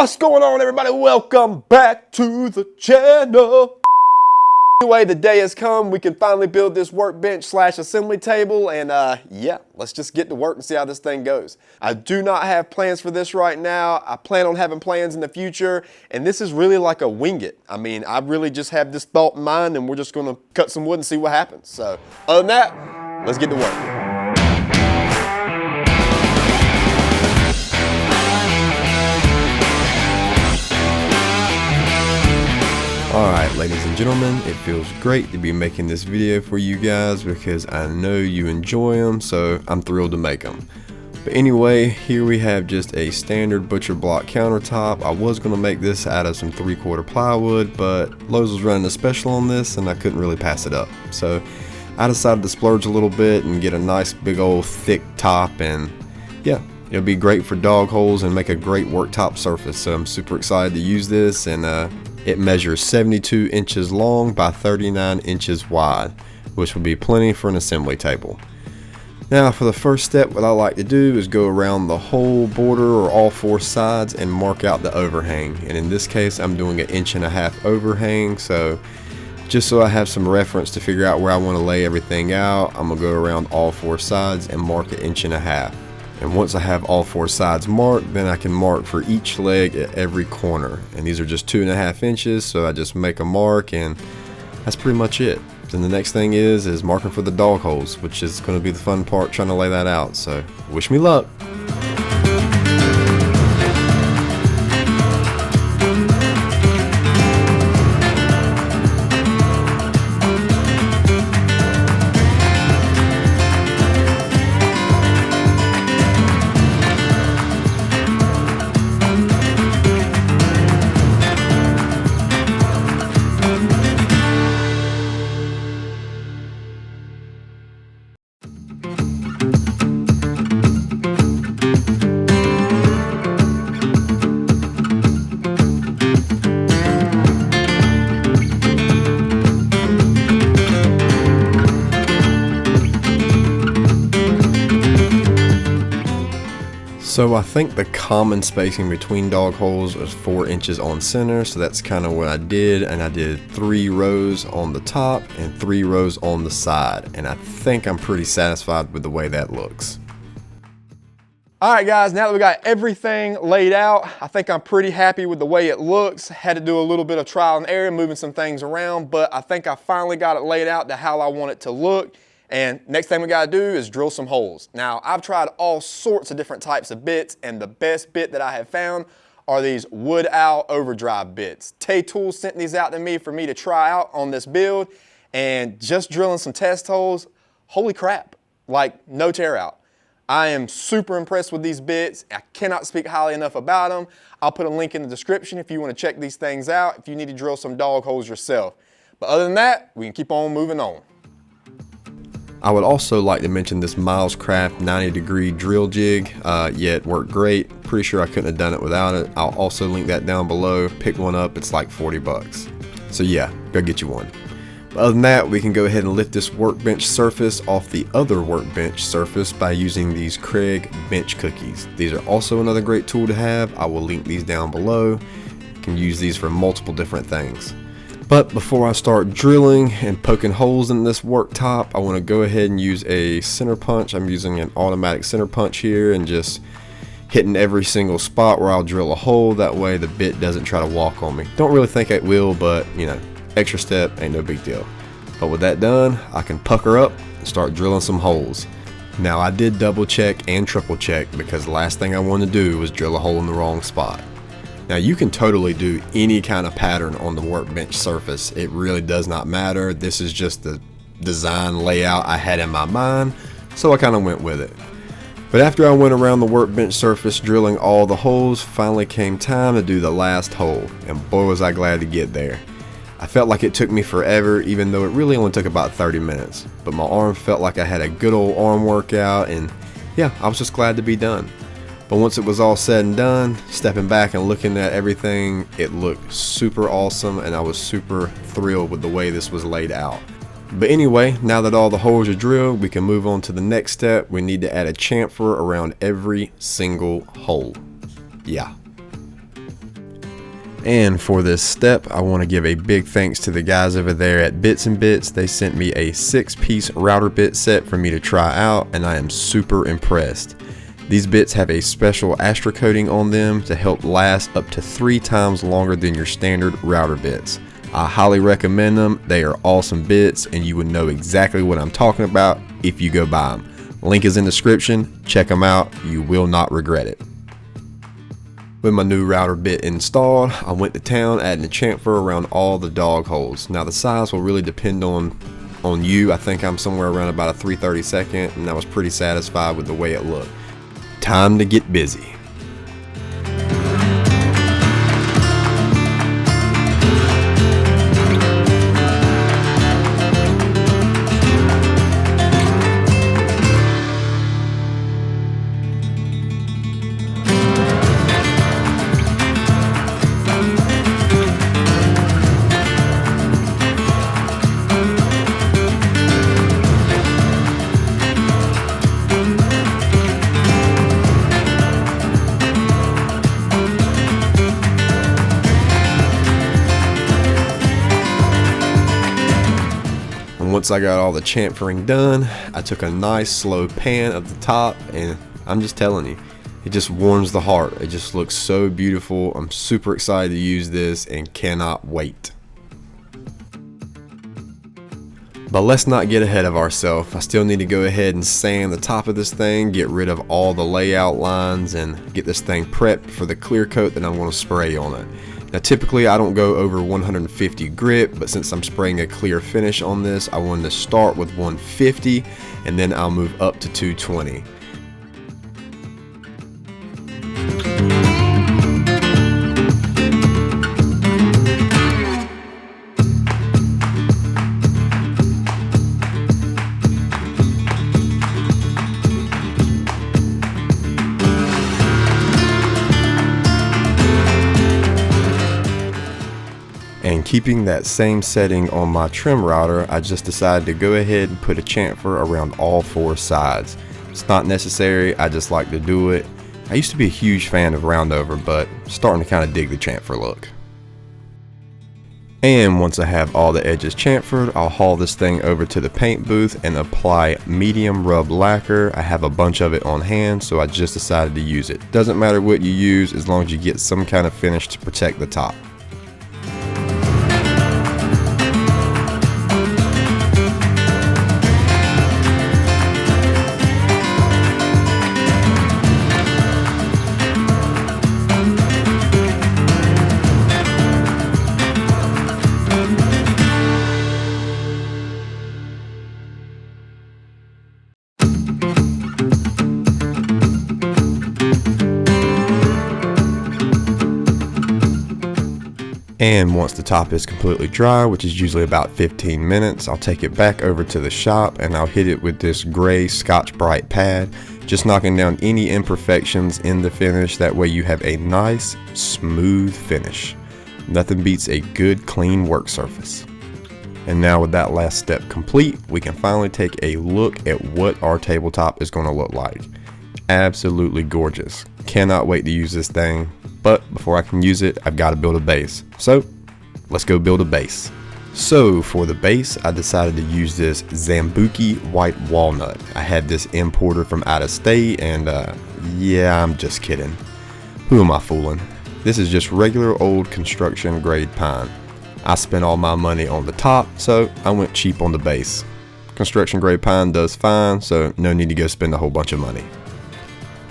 What's going on, everybody? Welcome back to the channel. Anyway, the day has come. We can finally build this workbench slash assembly table, and yeah, let's just get to work and see how this thing goes. I do not have plans for this right now. I plan on having plans in the future, and this is really like a wing it. I mean, I really just have this thought in mind, and we're just gonna cut some wood and see what happens. So other than that, let's get to work. Alright, ladies and gentlemen, it feels great to be making this video for you guys because I know you enjoy them, so I'm thrilled to make them. But anyway, here we have just a standard butcher block countertop. I was going to make this out of some 3/4 plywood, but Lowe's was running a special on this and I couldn't really pass it up. So I decided to splurge a little bit and get a nice big old thick top, and yeah, it'll be great for dog holes and make a great worktop surface. So I'm super excited to use this, and it measures 72 inches long by 39 inches wide, which will be plenty for an assembly table. Now for the first step, what I like to do is go around the whole border or all 4 sides and mark out the overhang. And in this case, I'm doing an 1.5 inch overhang, so just so I have some reference to figure out where I want to lay everything out, I'm gonna go around all 4 sides and mark an 1.5 inch. And once I have all 4 sides marked, then I can mark for each leg at every corner. And these are just 2.5 inches, so I just make a mark, and that's pretty much it. Then the next thing is marking for the dog holes, which is going to be the fun part, trying to lay that out. So wish me luck. So I think the common spacing between dog holes was 4 inches on center, so that's kind of what I did, and I did 3 rows on the top and 3 rows on the side, and I think I'm pretty satisfied with the way that looks. Alright guys, now that we got everything laid out, I think I'm pretty happy with the way it looks. Had to do a little bit of trial and error, moving some things around, but I think I finally got it laid out to how I want it to look. And next thing we gotta do is drill some holes. Now, I've tried all sorts of different types of bits, and the best bit that I have found are these Wood Owl overdrive bits. Tay Tools sent these out to me for me to try out on this build, and just drilling some test holes, holy crap, like no tear out. I am super impressed with these bits. I cannot speak highly enough about them. I'll put a link in the description if you wanna check these things out, if you need to drill some dog holes yourself. But other than that, we can keep on moving on. I would also like to mention this Miles Craft 90-degree drill jig. Yeah, it worked great. Pretty sure I couldn't have done it without it. I'll also link that down below. Pick one up, it's like 40 bucks. So yeah, go get you one. But other than that, we can go ahead and lift this workbench surface off the other workbench surface by using these Craig bench cookies. These are also another great tool to have. I will link these down below. You can use these for multiple different things. But before I start drilling and poking holes in this worktop, I want to go ahead and use a center punch. I'm using an automatic center punch here and just hitting every single spot where I'll drill a hole. That way the bit doesn't try to walk on me. Don't really think it will, but you know, extra step ain't no big deal. But with that done, I can pucker up and start drilling some holes. Now I did double check and triple check because the last thing I wanted to do was drill a hole in the wrong spot. Now you can totally do any kind of pattern on the workbench surface. It really does not matter. This is just the design layout I had in my mind, so I kind of went with it. But after I went around the workbench surface drilling all the holes, finally came time to do the last hole, and boy was I glad to get there. I felt like it took me forever, even though it really only took about 30 minutes. But my arm felt like I had a good old arm workout, and yeah, I was just glad to be done. But once it was all said and done, stepping back and looking at everything, it looked super awesome, and I was super thrilled with the way this was laid out. But anyway, now that all the holes are drilled, we can move on to the next step. We need to add a chamfer around every single hole. Yeah. And for this step, I want to give a big thanks to the guys over there at Bits and Bits. They sent me a 6-piece router bit set for me to try out, and I am super impressed. These bits have a special Astra coating on them to help last up to 3 times longer than your standard router bits. I highly recommend them. They are awesome bits, and you would know exactly what I'm talking about if you go buy them. Link is in the description. Check them out. You will not regret it. With my new router bit installed, I went to town adding a chamfer around all the dog holes. Now the size will really depend on you. I think I'm somewhere around about a 3/32, and I was pretty satisfied with the way it looked. Time to get busy. Once I got all the chamfering done, I took a nice slow pan of the top, and I'm just telling you, it just warms the heart. It just looks so beautiful. I'm super excited to use this and cannot wait. But let's not get ahead of ourselves. I still need to go ahead and sand the top of this thing, get rid of all the layout lines, and get this thing prepped for the clear coat that I'm going to spray on it. Now typically I don't go over 150 grit, but since I'm spraying a clear finish on this, I wanted to start with 150 and then I'll move up to 220. And keeping that same setting on my trim router, I just decided to go ahead and put a chamfer around all 4 sides. It's not necessary, I just like to do it. I used to be a huge fan of roundover, but starting to kind of dig the chamfer look. And once I have all the edges chamfered, I'll haul this thing over to the paint booth and apply medium rub lacquer. I have a bunch of it on hand, so I just decided to use it. Doesn't matter what you use as long as you get some kind of finish to protect the top. And once the top is completely dry, which is usually about 15 minutes, I'll take it back over to the shop and I'll hit it with this gray Scotch-Brite pad, just knocking down any imperfections in the finish. That way you have a nice, smooth finish. Nothing beats a good, clean work surface. And now with that last step complete, we can finally take a look at what our tabletop is going to look like. Absolutely gorgeous. Cannot wait to use this thing. But before I can use it, I've got to build a base. So let's go build a base. So for the base, I decided to use this Zambuki white walnut. I had this imported from out of state, and yeah, I'm just kidding. Who am I fooling? This is just regular old construction grade pine. I spent all my money on the top, so I went cheap on the base. Construction grade pine does fine, so no need to go spend a whole bunch of money.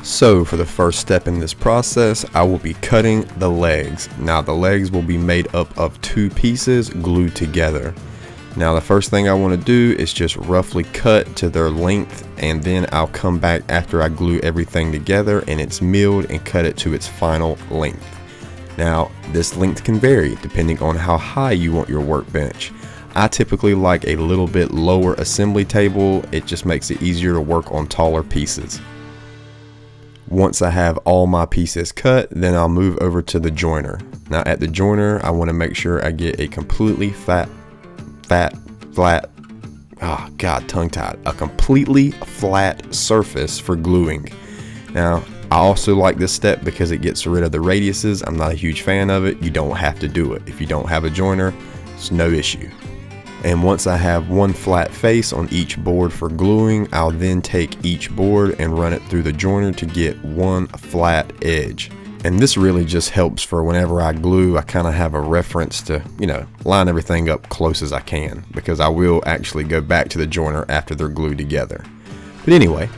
So for the first step in this process, I will be cutting the legs. Now the legs will be made up of 2 pieces glued together. Now the first thing I want to do is just roughly cut to their length, and then I'll come back after I glue everything together and it's milled and cut it to its final length. Now this length can vary depending on how high you want your workbench. I typically like a little bit lower assembly table. It just makes it easier to work on taller pieces. Once I have all my pieces cut, then I'll move over to the joiner. Now at the joiner, I want to make sure I get a completely flat, a completely flat surface for gluing. Now, I also like this step because it gets rid of the radiuses. I'm not a huge fan of it. You don't have to do it. If you don't have a joiner, it's no issue. And once I have one flat face on each board for gluing, I'll then take each board and run it through the joiner to get one flat edge. And this really just helps for whenever I glue, I kind of have a reference to, line everything up close as I can, because I will actually go back to the joiner after they're glued together. But anyway,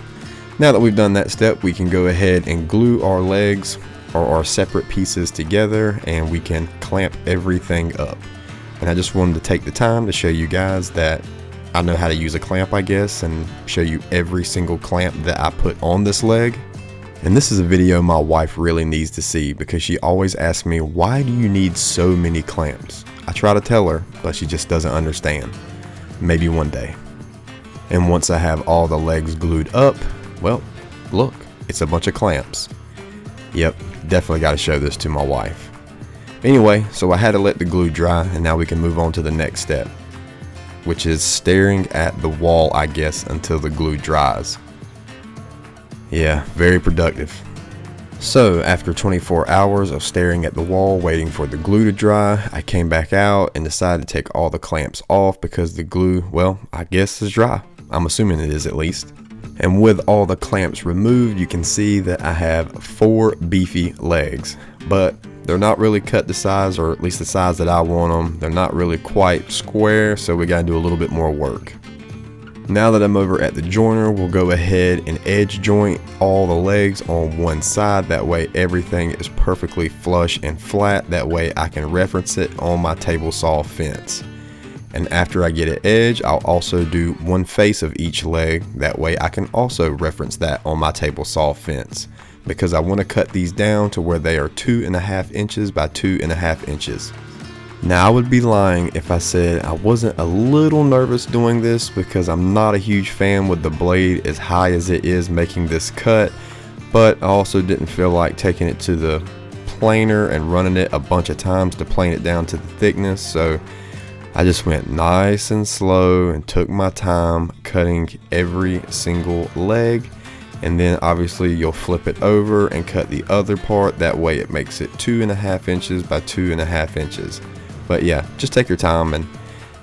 now that we've done that step, we can go ahead and glue our legs or our separate pieces together, and we can clamp everything up. And I just wanted to take the time to show you guys that I know how to use a clamp, I guess, and show you every single clamp that I put on this leg. And this is a video my wife really needs to see, because she always asks me, why do you need so many clamps? I try to tell her, but she just doesn't understand. Maybe one day. And once I have all the legs glued up, well, look, it's a bunch of clamps. Yep, definitely got to show this to my wife. Anyway, so I had to let the glue dry, and now we can move on to the next step, which is staring at the wall, I guess, until the glue dries. Yeah, very productive. So after 24 hours of staring at the wall waiting for the glue to dry, I came back out and decided to take all the clamps off because the glue, well, I guess is dry. I'm assuming it is, at least. And with all the clamps removed, you can see that I have 4 beefy legs, but they're not really cut the size, or at least the size that I want them. They're not really quite square, so we gotta do a little bit more work. Now that I'm over at the joiner, we'll go ahead and edge joint all the legs on one side. That way everything is perfectly flush and flat. That way I can reference it on my table saw fence. And after I get it edged, I'll also do one face of each leg. That way I can also reference that on my table saw fence, because I want to cut these down to where they are 2.5 inches by 2.5 inches. Now, I would be lying if I said I wasn't a little nervous doing this, because I'm not a huge fan with the blade as high as it is making this cut, but I also didn't feel like taking it to the planer and running it a bunch of times to plane it down to the thickness. So I just went nice and slow and took my time cutting every single leg. And then obviously you'll flip it over and cut the other part. That way it makes it 2.5 inches by 2.5 inches. But yeah, just take your time and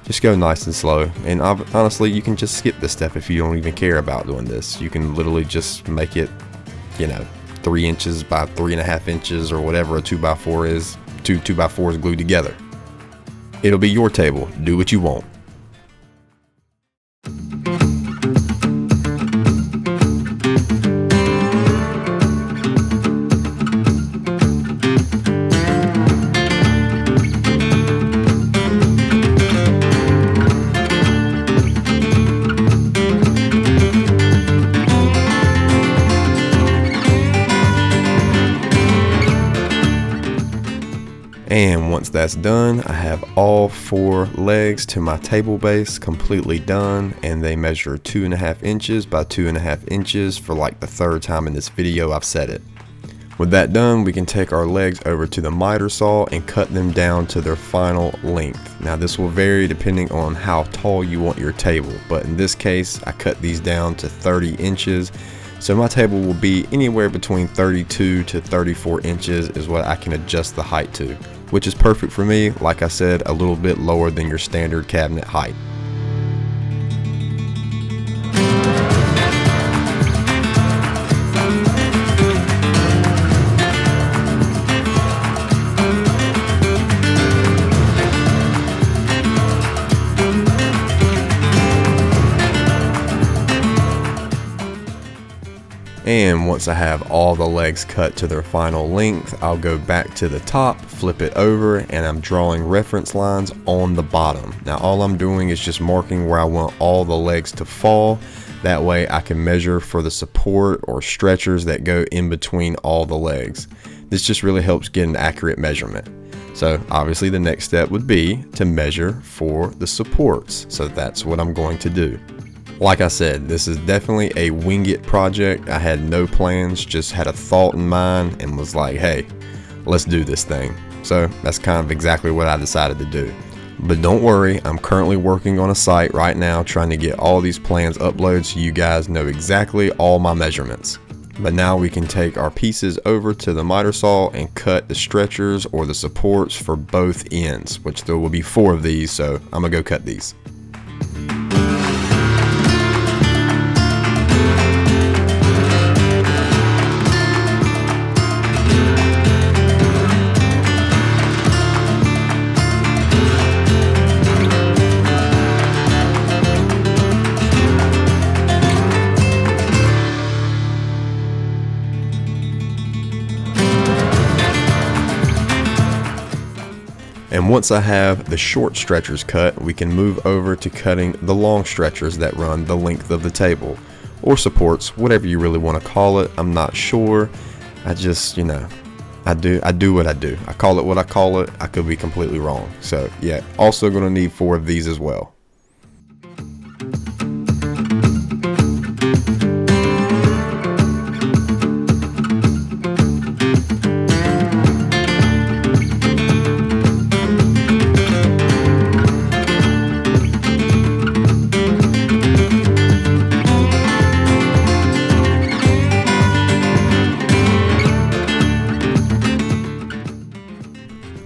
just go nice and slow. And honestly, you can just skip this step if you don't even care about doing this. You can literally just make it, 3 inches by 3.5 inches, or whatever a 2x4 is. 2 2x4s glued together. It'll be your table. Do what you want. And once that's done, I have all 4 legs to my table base completely done, and they measure 2.5 inches by 2.5 inches for like the 3rd time in this video I've said it. With that done, we can take our legs over to the miter saw and cut them down to their final length. Now this will vary depending on how tall you want your table, but in this case I cut these down to 30 inches. So my table will be anywhere between 32 to 34 inches is what I can adjust the height to, which is perfect for me. Like I said, a little bit lower than your standard cabinet height. And once I have all the legs cut to their final length, I'll go back to the top, flip it over, and I'm drawing reference lines on the bottom. Now all I'm doing is just marking where I want all the legs to fall. That way I can measure for the support or stretchers that go in between all the legs. This just really helps get an accurate measurement. So obviously the next step would be to measure for the supports. So that's what I'm going to do. Like I said, this is definitely a wing it project. I had no plans, just had a thought in mind and was like, hey, let's do this thing. So that's kind of exactly what I decided to do. But don't worry, I'm currently working on a site right now trying to get all these plans uploaded so you guys know exactly all my measurements. But now we can take our pieces over to the miter saw and cut the stretchers or the supports for both ends, which there will be 4 of these, so I'm gonna go cut these. And once I have the short stretchers cut, we can move over to cutting the long stretchers that run the length of the table, or supports, whatever you really want to call it. I'm not sure. I just, I do what I do. I call it what I call it. I could be completely wrong. So yeah, also going to need 4 of these as well.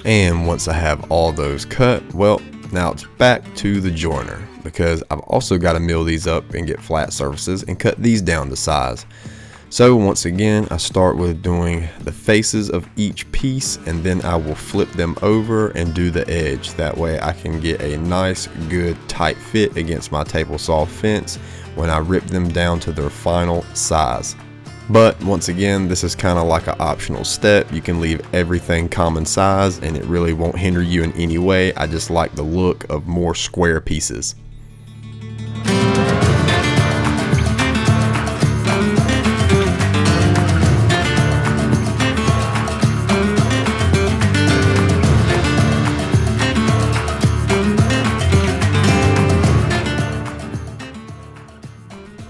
And once I have all those cut, well, now it's back to the joiner, because I've also got to mill these up and get flat surfaces and cut these down to size. So once again, I start with doing the faces of each piece, and then I will flip them over and do the edge. That way I can get a nice, good, tight fit against my table saw fence when I rip them down to their final size. But once again, this is kind of like an optional step. You can leave everything common size and it really won't hinder you in any way. I just like the look of more square pieces.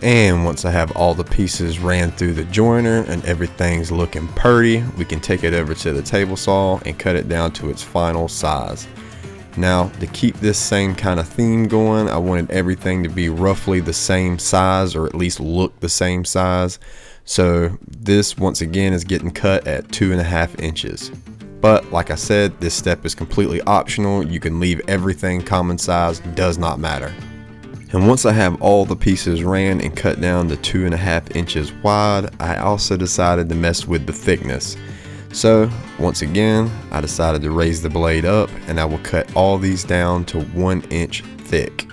And once I have all the pieces ran through the joiner and everything's looking pretty, we can take it over to the table saw and cut it down to its final size. Now, to keep this same kind of theme going, I wanted everything to be roughly the same size, or at least look the same size. So this once again is getting cut at 2.5 inches. But like I said, this step is completely optional. You can leave everything common size, does not matter. And once I have all the pieces ran and cut down to 2.5 inches wide, I also decided to mess with the thickness. So once again, I decided to raise the blade up, and I will cut all these down to 1 inch thick.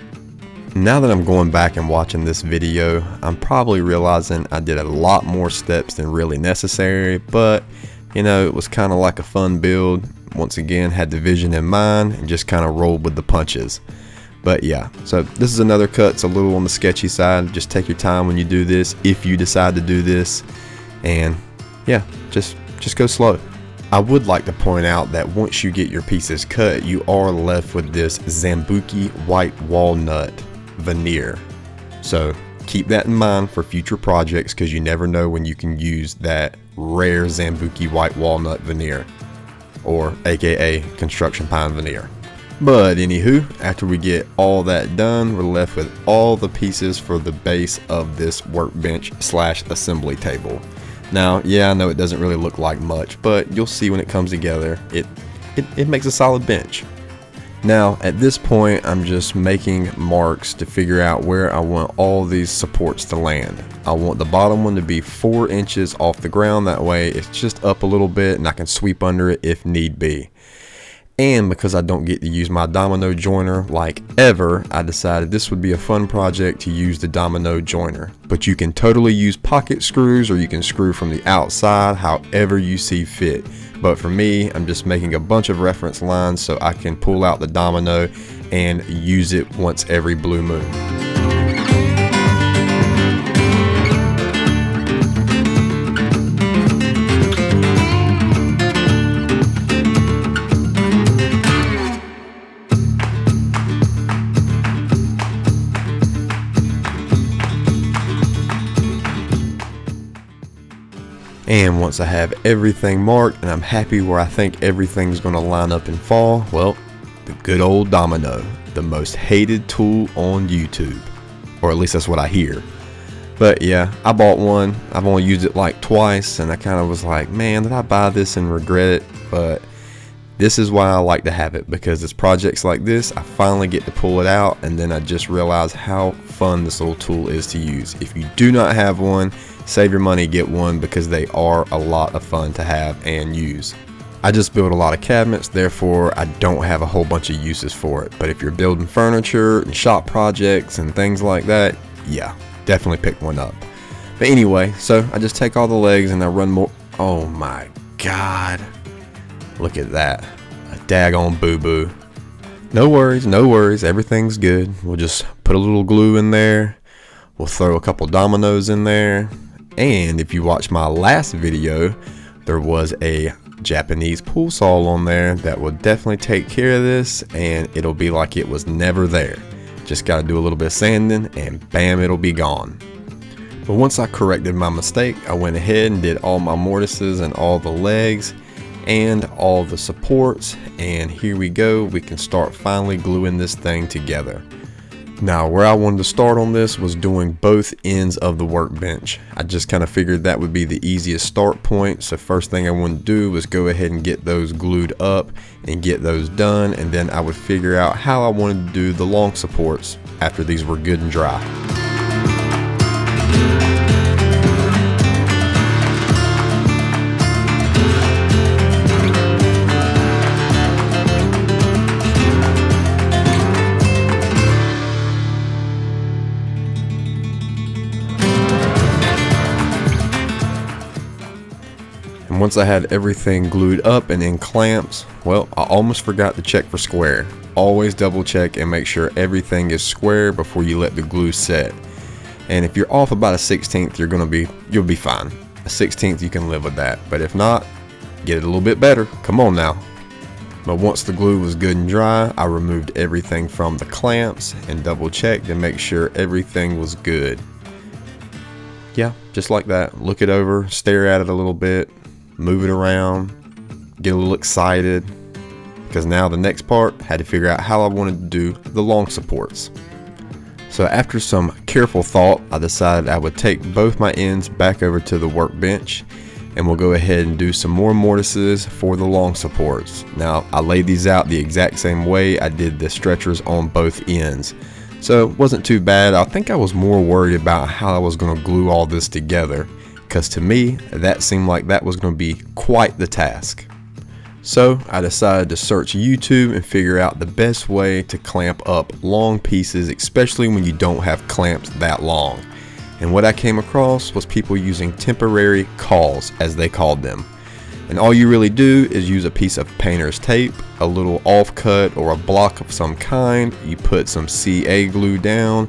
Now that I'm going back and watching this video, I'm probably realizing I did a lot more steps than really necessary, but it was kind of like a fun build. Once again, had the vision in mind and just kind of rolled with the punches. But yeah, so this is another cut. It's a little on the sketchy side. Just take your time when you do this, if you decide to do this, and yeah, just go slow. I would like to point out that once you get your pieces cut, you are left with this Zambuki white walnut veneer. So keep that in mind for future projects, because you never know when you can use that rare Zambuki white walnut veneer, or aka construction pine veneer. But anywho, after we get all that done, we're left with all the pieces for the base of this workbench / assembly table. Now, yeah, I know it doesn't really look like much, but you'll see when it comes together, it makes a solid bench. Now, at this point, I'm just making marks to figure out where I want all these supports to land. I want the bottom one to be 4 inches off the ground. That way it's just up a little bit and I can sweep under it if need be. And because I don't get to use my domino joiner like ever, I decided this would be a fun project to use the domino joiner. But you can totally use pocket screws, or you can screw from the outside, however you see fit. But for me, I'm just making a bunch of reference lines so I can pull out the domino and use it once every blue moon. And once I have everything marked and I'm happy where I think everything's going to line up and fall, well, the good old domino, the most hated tool on YouTube, or at least that's what I hear. But yeah, I bought one. I've only used it like twice, and I kind of was like, man, did I buy this and regret it? But this is why I like to have it, because it's projects like this, I finally get to pull it out, and then I just realize how fun this little tool is to use. If you do not have one, save your money, get one, because they are a lot of fun to have and use. I just build a lot of cabinets, therefore I don't have a whole bunch of uses for it. But if you're building furniture and shop projects and things like that, yeah, definitely pick one up. But anyway, so I just take all the legs and I run more. Oh my God. Look at that. A daggone boo-boo. No worries, everything's good. We'll just put a little glue in there. We'll throw a couple dominoes in there. And if you watch my last video, there was a Japanese pool saw on there that will definitely take care of this, and it'll be like it was never there. Just got to do a little bit of sanding and bam, it'll be gone. But once I corrected my mistake, I went ahead and did all my mortises and all the legs and all the supports, and here we go. We can start finally gluing this thing together. Now, where I wanted to start on this was doing both ends of the workbench. I just kind of figured that would be the easiest start point. So first thing I wanted to do was go ahead and get those glued up and get those done, and then I would figure out how I wanted to do the long supports after these were good and dry. Once I had everything glued up and in clamps, well, I almost forgot to check for square. Always double check and make sure everything is square before you let the glue set. And if you're off about a 1/16th, you'll be fine. A 1/16th, you can live with that. But if not, get it a little bit better. Come on now. But once the glue was good and dry, I removed everything from the clamps and double checked to make sure everything was good. Yeah, just like that. Look it over, stare at it a little bit, move it around, get a little excited, because now the next part had to figure out how I wanted to do the long supports. So after some careful thought, I decided I would take both my ends back over to the workbench, and we'll go ahead and do some more mortises for the long supports. Now, I laid these out the exact same way I did the stretchers on both ends, so it wasn't too bad. I think I was more worried about how I was going to glue all this together, because to me, that seemed like that was going to be quite the task. So I decided to search YouTube and figure out the best way to clamp up long pieces, especially when you don't have clamps that long. And what I came across was people using temporary cawls, as they called them. And all you really do is use a piece of painter's tape, a little offcut or a block of some kind. You put some CA glue down,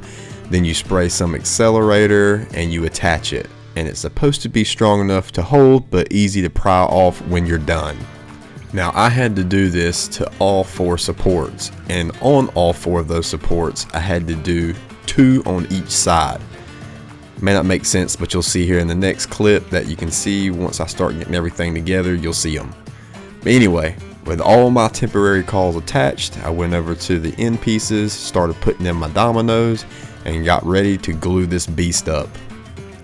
then you spray some accelerator and you attach it. And it's supposed to be strong enough to hold, but easy to pry off when you're done. Now, I had to do this to all 4 supports, and on all 4 of those supports I had to do 2 on each side. May not make sense, but you'll see here in the next clip that you can see once I start getting everything together, you'll see them. But anyway, with all my temporary cawls attached, I went over to the end pieces, started putting in my dominoes, and got ready to glue this beast up.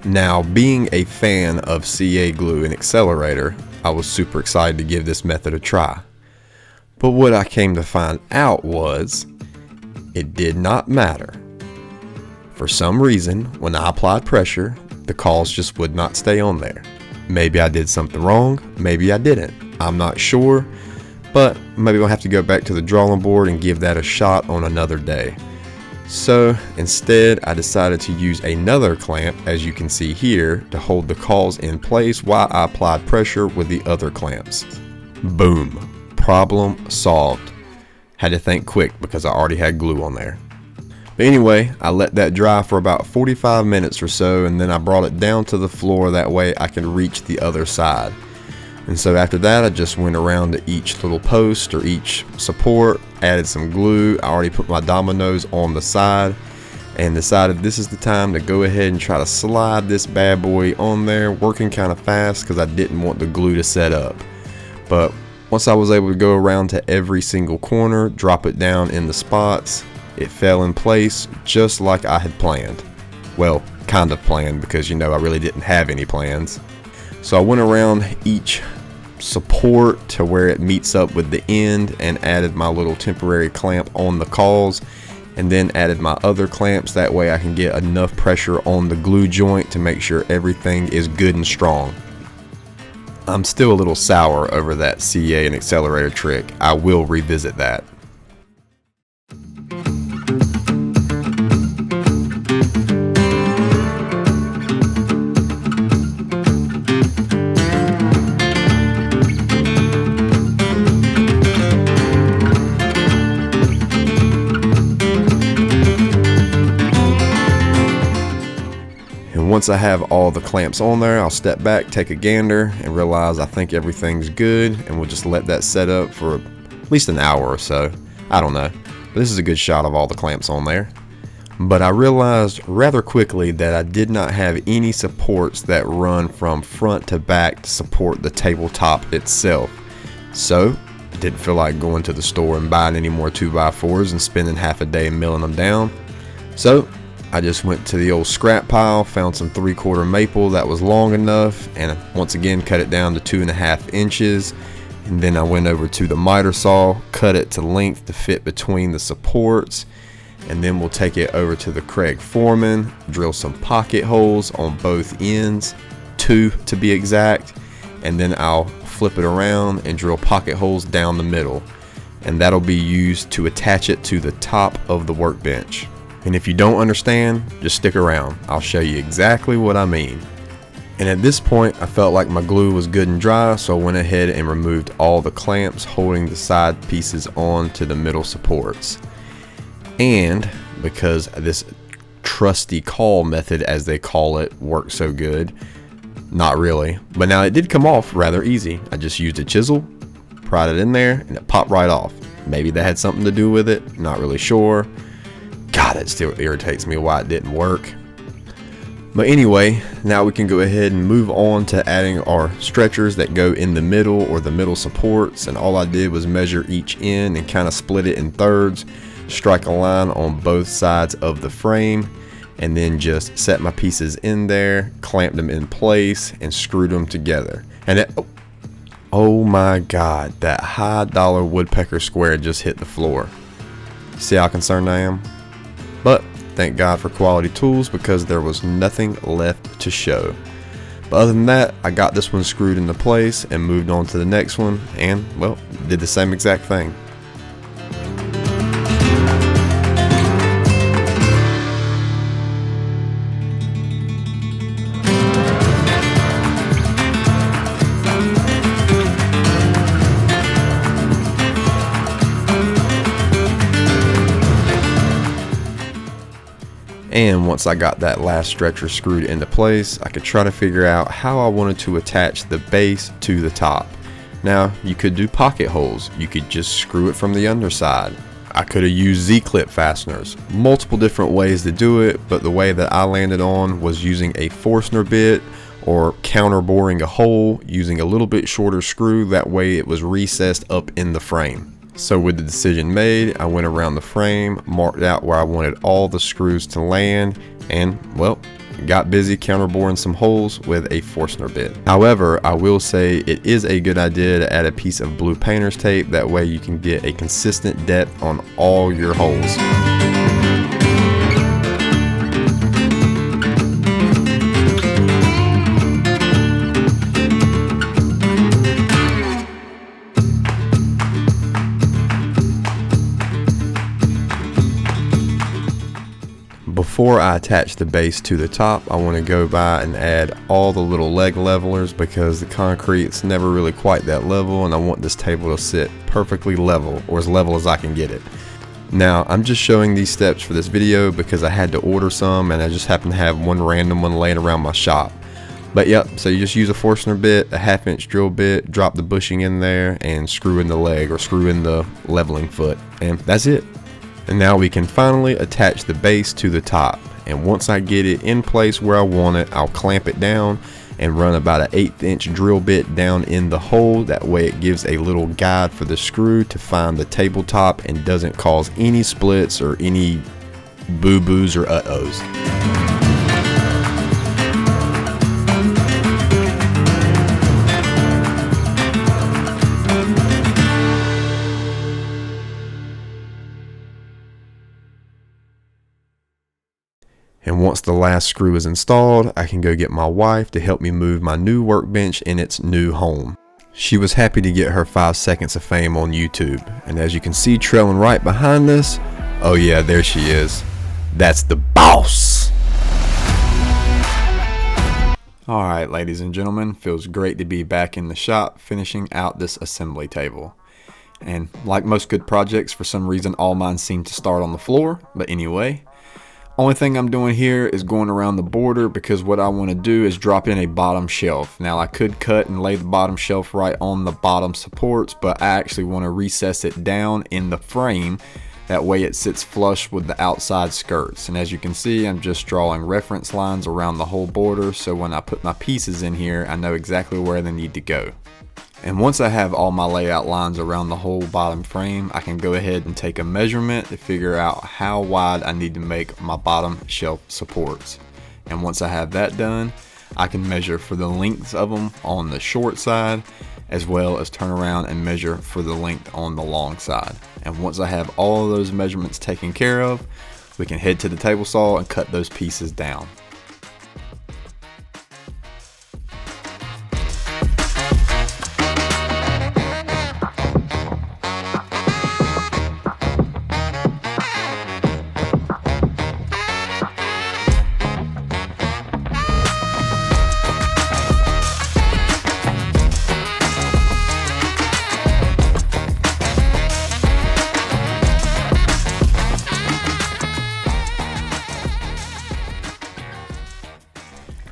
Now, being a fan of CA glue and accelerator, I was super excited to give this method a try. But what I came to find out was, it did not matter. For some reason, when I applied pressure, the cawls just would not stay on there. Maybe I did something wrong, maybe I didn't. I'm not sure, but maybe I'll have to go back to the drawing board and give that a shot on another day. So instead, I decided to use another clamp, as you can see here, to hold the cawls in place while I applied pressure with the other clamps. Boom, problem solved. Had to think quick because I already had glue on there. But anyway, I let that dry for about 45 minutes or so, and then I brought it down to the floor, that way I could reach the other side. And so after that, I just went around to each little post or each support, added some glue. I already put my dominoes on the side and decided this is the time to go ahead and try to slide this bad boy on there, working kind of fast because I didn't want the glue to set up. But once I was able to go around to every single corner, drop it down in the spots, it fell in place just like I had planned. Well, kind of planned because, you know, I really didn't have any plans. So I went around each support to where it meets up with the end and added my little temporary clamp on the cauls, and then added my other clamps. That way I can get enough pressure on the glue joint to make sure everything is good and strong. I'm still a little sour over that CA and accelerator trick. I will revisit that. Once I have all the clamps on there, I'll step back, take a gander, and realize I think everything's good, and we'll just let that set up for at least an hour or so. I don't know, but this is a good shot of all the clamps on there. But I realized rather quickly that I did not have any supports that run from front to back to support the tabletop itself. So I didn't feel like going to the store and buying any more 2x4s and spending half a day milling them down. So I just went to the old scrap pile, found some 3/4 maple that was long enough, and once again cut it down to 2.5 inches. And then I went over to the miter saw, cut it to length to fit between the supports, and then we'll take it over to the Craig Foreman, drill some pocket holes on both ends, 2 to be exact, and then I'll flip it around and drill pocket holes down the middle, and that'll be used to attach it to the top of the workbench. And if you don't understand, just stick around. I'll show you exactly what I mean. And at this point, I felt like my glue was good and dry, so I went ahead and removed all the clamps holding the side pieces on to the middle supports. And because this trusty caul method, as they call it, worked so good, not really, but now it did come off rather easy. I just used a chisel, pried it in there, and it popped right off. Maybe that had something to do with it, not really sure. God, it still irritates me why it didn't work. But anyway, now we can go ahead and move on to adding our stretchers that go in the middle or the middle supports. And all I did was measure each end and kind of split it in thirds, strike a line on both sides of the frame, and then just set my pieces in there, clamped them in place, and screwed them together. And oh my God, that high dollar woodpecker square just hit the floor. See how concerned I am? But thank God for quality tools, because there was nothing left to show. But other than that, I got this one screwed into place and moved on to the next one, and well, did the same exact thing. And once I got that last stretcher screwed into place, I could try to figure out how I wanted to attach the base to the top. Now, you could do pocket holes. You could just screw it from the underside. I could have used Z-clip fasteners. Multiple different ways to do it, but the way that I landed on was using a Forstner bit or counter boring a hole using a little bit shorter screw. That way it was recessed up in the frame. So with the decision made, I went around the frame, marked out where I wanted all the screws to land, and well, got busy counterboring some holes with a Forstner bit. However, I will say it is a good idea to add a piece of blue painter's tape. That way you can get a consistent depth on all your holes. Before I attach the base to the top, I want to go by and add all the little leg levelers, because the concrete's never really quite that level, and I want this table to sit perfectly level, or as level as I can get it. Now, I'm just showing these steps for this video because I had to order some, and I just happen to have one random one laying around my shop. But yep, so you just use a Forstner bit, a 1/2 inch drill bit, drop the bushing in there, and screw in the leg or screw in the leveling foot, and that's it. And now we can finally attach the base to the top. And once I get it in place where I want it, I'll clamp it down and run about an 1/8 inch drill bit down in the hole. That way it gives a little guide for the screw to find the tabletop and doesn't cause any splits or any boo-boos or uh-ohs. And once the last screw is installed, I can go get my wife to help me move my new workbench in its new home. She was happy to get her 5 seconds of fame on YouTube. And as you can see trailing right behind us, oh yeah, there she is. That's the boss. Alright, ladies and gentlemen, feels great to be back in the shop finishing out this assembly table. And like most good projects, for some reason all mine seem to start on the floor. But anyway, only thing I'm doing here is going around the border because what I want to do is drop in a bottom shelf. Now I could cut and lay the bottom shelf right on the bottom supports, but I actually want to recess it down in the frame. That way it sits flush with the outside skirts. And as you can see, I'm just drawing reference lines around the whole border, so when I put my pieces in here, I know exactly where they need to go. And once I have all my layout lines around the whole bottom frame, I can go ahead and take a measurement to figure out how wide I need to make my bottom shelf supports. And once I have that done, I can measure for the lengths of them on the short side, as well as turn around and measure for the length on the long side. And once I have all of those measurements taken care of, we can head to the table saw and cut those pieces down.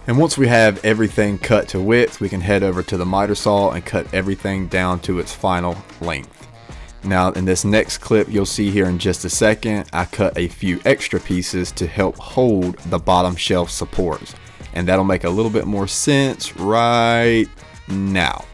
And once we have everything cut to width, we can head over to the miter saw and cut everything down to its final length. Now in this next clip you'll see here in just a second, I cut a few extra pieces to help hold the bottom shelf supports. And that'll make a little bit more sense right now.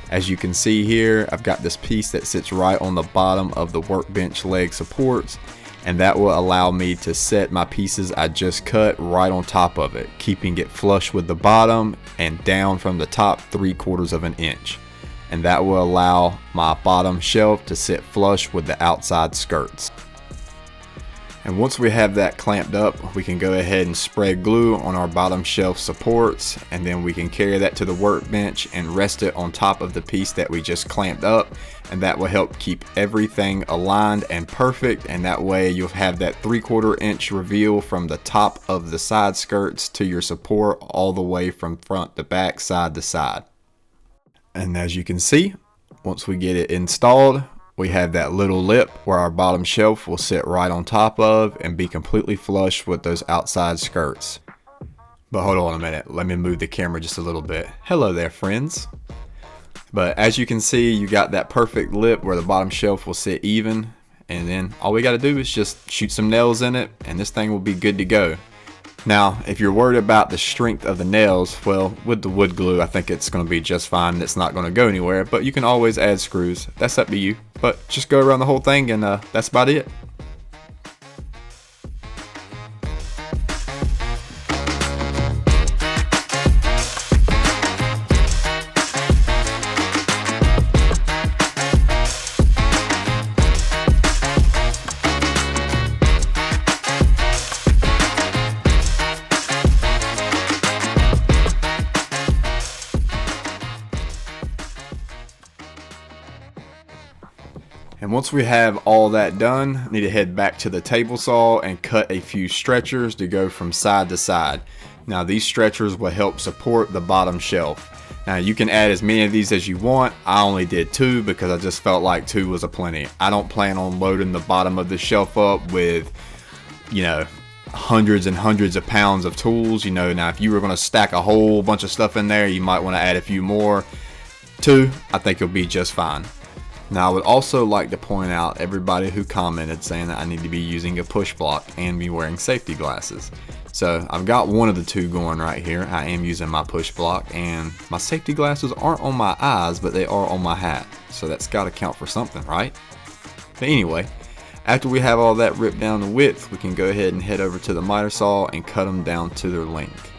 As you can see here, I've got this piece that sits right on the bottom of the workbench leg supports. And that will allow me to set my pieces I just cut right on top of it, keeping it flush with the bottom and down from the top 3/4 of an inch. And that will allow my bottom shelf to sit flush with the outside skirts. And once we have that clamped up, we can go ahead and spread glue on our bottom shelf supports, and then we can carry that to the workbench and rest it on top of the piece that we just clamped up, and that will help keep everything aligned and perfect. And that way you'll have that 3/4 inch reveal from the top of the side skirts to your support, all the way from front to back, side to side. And as you can see, once we get it installed, we have that little lip where our bottom shelf will sit right on top of and be completely flush with those outside skirts. But hold on a minute, let me move the camera just a little bit. Hello there, friends. But as you can see, you got that perfect lip where the bottom shelf will sit even, and then all we got to do is just shoot some nails in it and this thing will be good to go. Now, if you're worried about the strength of the nails, well, with the wood glue, I think it's going to be just fine. It's not going to go anywhere, but you can always add screws. That's up to you. But just go around the whole thing and that's about it. And once we have all that done, I need to head back to the table saw and cut a few stretchers to go from side to side. Now these stretchers will help support the bottom shelf. Now you can add as many of these as you want. I only did 2 because I just felt like 2 was a plenty. I don't plan on loading the bottom of the shelf up with, you know, hundreds and hundreds of pounds of tools. You know, now if you were going to stack a whole bunch of stuff in there, you might want to add a few more. 2, I think you'll be just fine. Now I would also like to point out everybody who commented saying that I need to be using a push block and be wearing safety glasses. So I've got one of the 2 going right here. I am using my push block, and my safety glasses aren't on my eyes, but they are on my hat. So that's got to count for something, right? But anyway, after we have all that ripped down to width, we can go ahead and head over to the miter saw and cut them down to their length.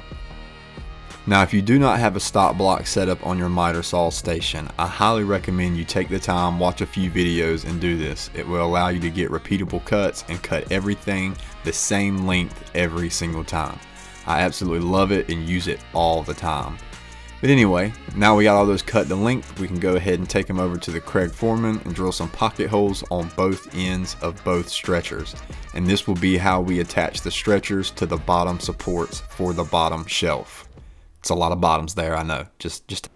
Now, if you do not have a stop block set up on your miter saw station, I highly recommend you take the time, watch a few videos and do this. It will allow you to get repeatable cuts and cut everything the same length every single time. I absolutely love it and use it all the time. But anyway, now we got all those cut to length, we can go ahead and take them over to the Craig Foreman and drill some pocket holes on both ends of both stretchers. And this will be how we attach the stretchers to the bottom supports for the bottom shelf. It's a lot of bottoms there, I know. Just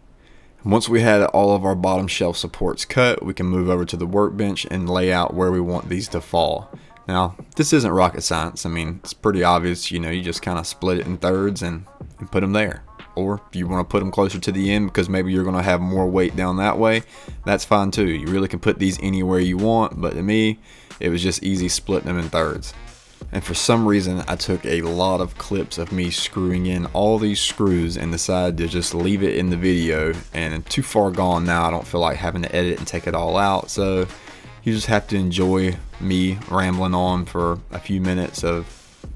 once we had all of our bottom shelf supports cut, we can move over to the workbench and lay out where we want these to fall. Now, this isn't rocket science. I mean, it's pretty obvious, you know, you just kind of split it in thirds and put them there. Or if you want to put them closer to the end because maybe you're going to have more weight down that way, that's fine too. You really can put these anywhere you want, but to me, it was just easy splitting them in thirds. And for some reason, I took a lot of clips of me screwing in all these screws and decided to just leave it in the video. And too far gone now, I don't feel like having to edit and take it all out. So you just have to enjoy me rambling on for a few minutes of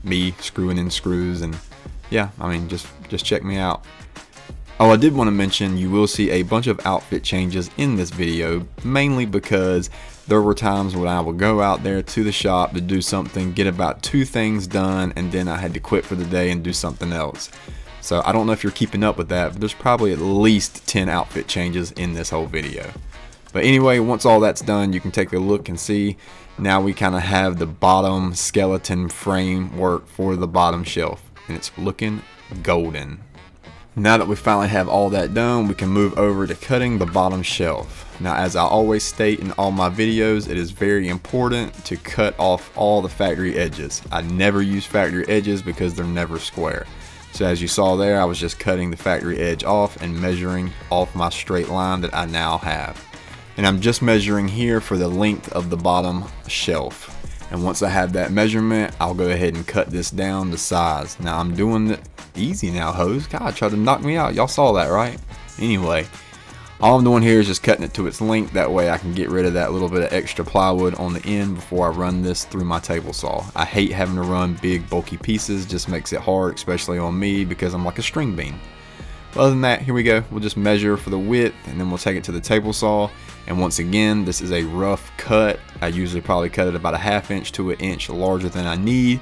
me screwing in screws. And yeah, I mean, just check me out. Oh, I did want to mention you will see a bunch of outfit changes in this video, mainly because there were times when I would go out there to the shop to do something, get about 2 things done, and then I had to quit for the day and do something else. So I don't know if you're keeping up with that, but there's probably at least 10 outfit changes in this whole video. But anyway, once all that's done, you can take a look and see now we kind of have the bottom skeleton framework for the bottom shelf, and it's looking golden. Now that we finally have all that done, we can move over to cutting the bottom shelf. Now, as I always state in all my videos, it is very important to cut off all the factory edges. I never use factory edges because they're never square. So as you saw there, I was just cutting the factory edge off and measuring off my straight line that I now have. And I'm just measuring here for the length of the bottom shelf. And once I have that measurement, I'll go ahead and cut this down to size. Now I'm doing it easy now, hoes. God, tried to knock me out. Y'all saw that, right? Anyway, all I'm doing here is just cutting it to its length. That way I can get rid of that little bit of extra plywood on the end before I run this through my table saw. I hate having to run big bulky pieces. Just makes it hard, especially on me because I'm like a string bean. But other than that, here we go. We'll just measure for the width and then we'll take it to the table saw. And once again, this is a rough cut. I usually probably cut it about a 1/2 inch to 1 inch larger than I need,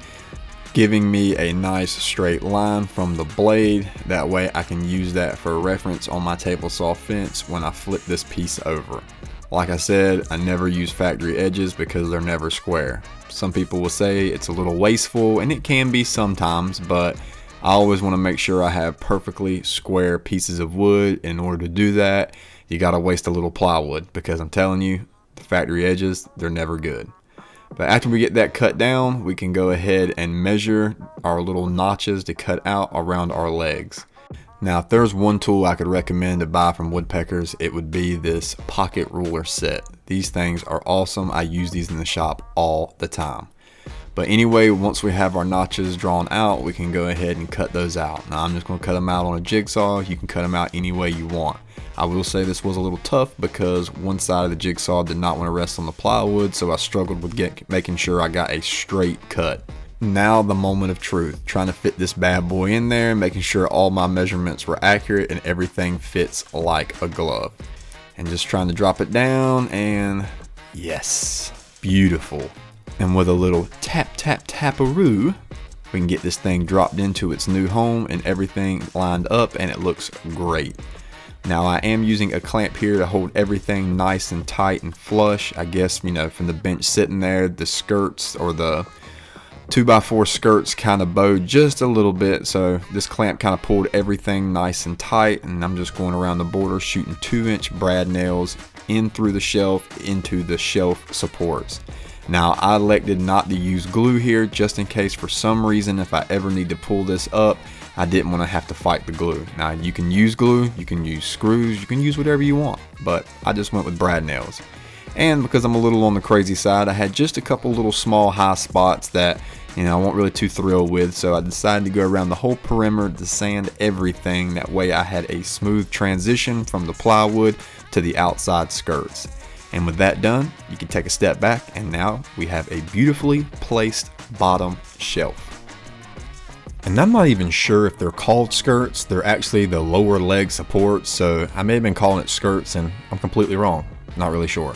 giving me a nice straight line from the blade. That way I can use that for reference on my table saw fence when I flip this piece over. Like I said, I never use factory edges because they're never square. Some people will say it's a little wasteful, and it can be sometimes, but I always want to make sure I have perfectly square pieces of wood. In order to do that, you got to waste a little plywood because I'm telling you, the factory edges, they're never good. But after we get that cut down, we can go ahead and measure our little notches to cut out around our legs. Now, if there's one tool I could recommend to buy from Woodpeckers, it would be this pocket ruler set. These things are awesome. I use these in the shop all the time. But anyway, once we have our notches drawn out, we can go ahead and cut those out. Now, I'm just going to cut them out on a jigsaw. You can cut them out any way you want. I will say this was a little tough because one side of the jigsaw did not want to rest on the plywood, so I struggled with making sure I got a straight cut. Now the moment of truth, trying to fit this bad boy in there, making sure all my measurements were accurate and everything fits like a glove. And just trying to drop it down, and yes, beautiful. And with a little tap tap taparoo, we can get this thing dropped into its new home and everything lined up, and it looks great. Now I am using a clamp here to hold everything nice and tight and flush. I guess, you know, from the bench sitting there, the skirts or the 2x4 skirts kind of bowed just a little bit, so this clamp kind of pulled everything nice and tight, and I'm just going around the border shooting 2-inch brad nails in through the shelf into the shelf supports. Now I elected not to use glue here just in case for some reason if I ever need to pull this up, I didn't want to have to fight the glue. Now you can use glue, you can use screws, you can use whatever you want, but I just went with brad nails. And because I'm a little on the crazy side, I had just a couple little small high spots that, you know, I wasn't really too thrilled with, so I decided to go around the whole perimeter to sand everything. That way I had a smooth transition from the plywood to the outside skirts. And with that done, you can take a step back, and now we have a beautifully placed bottom shelf. And I'm not even sure if they're called skirts. They're actually the lower leg supports, so I may have been calling it skirts and I'm completely wrong. Not really sure.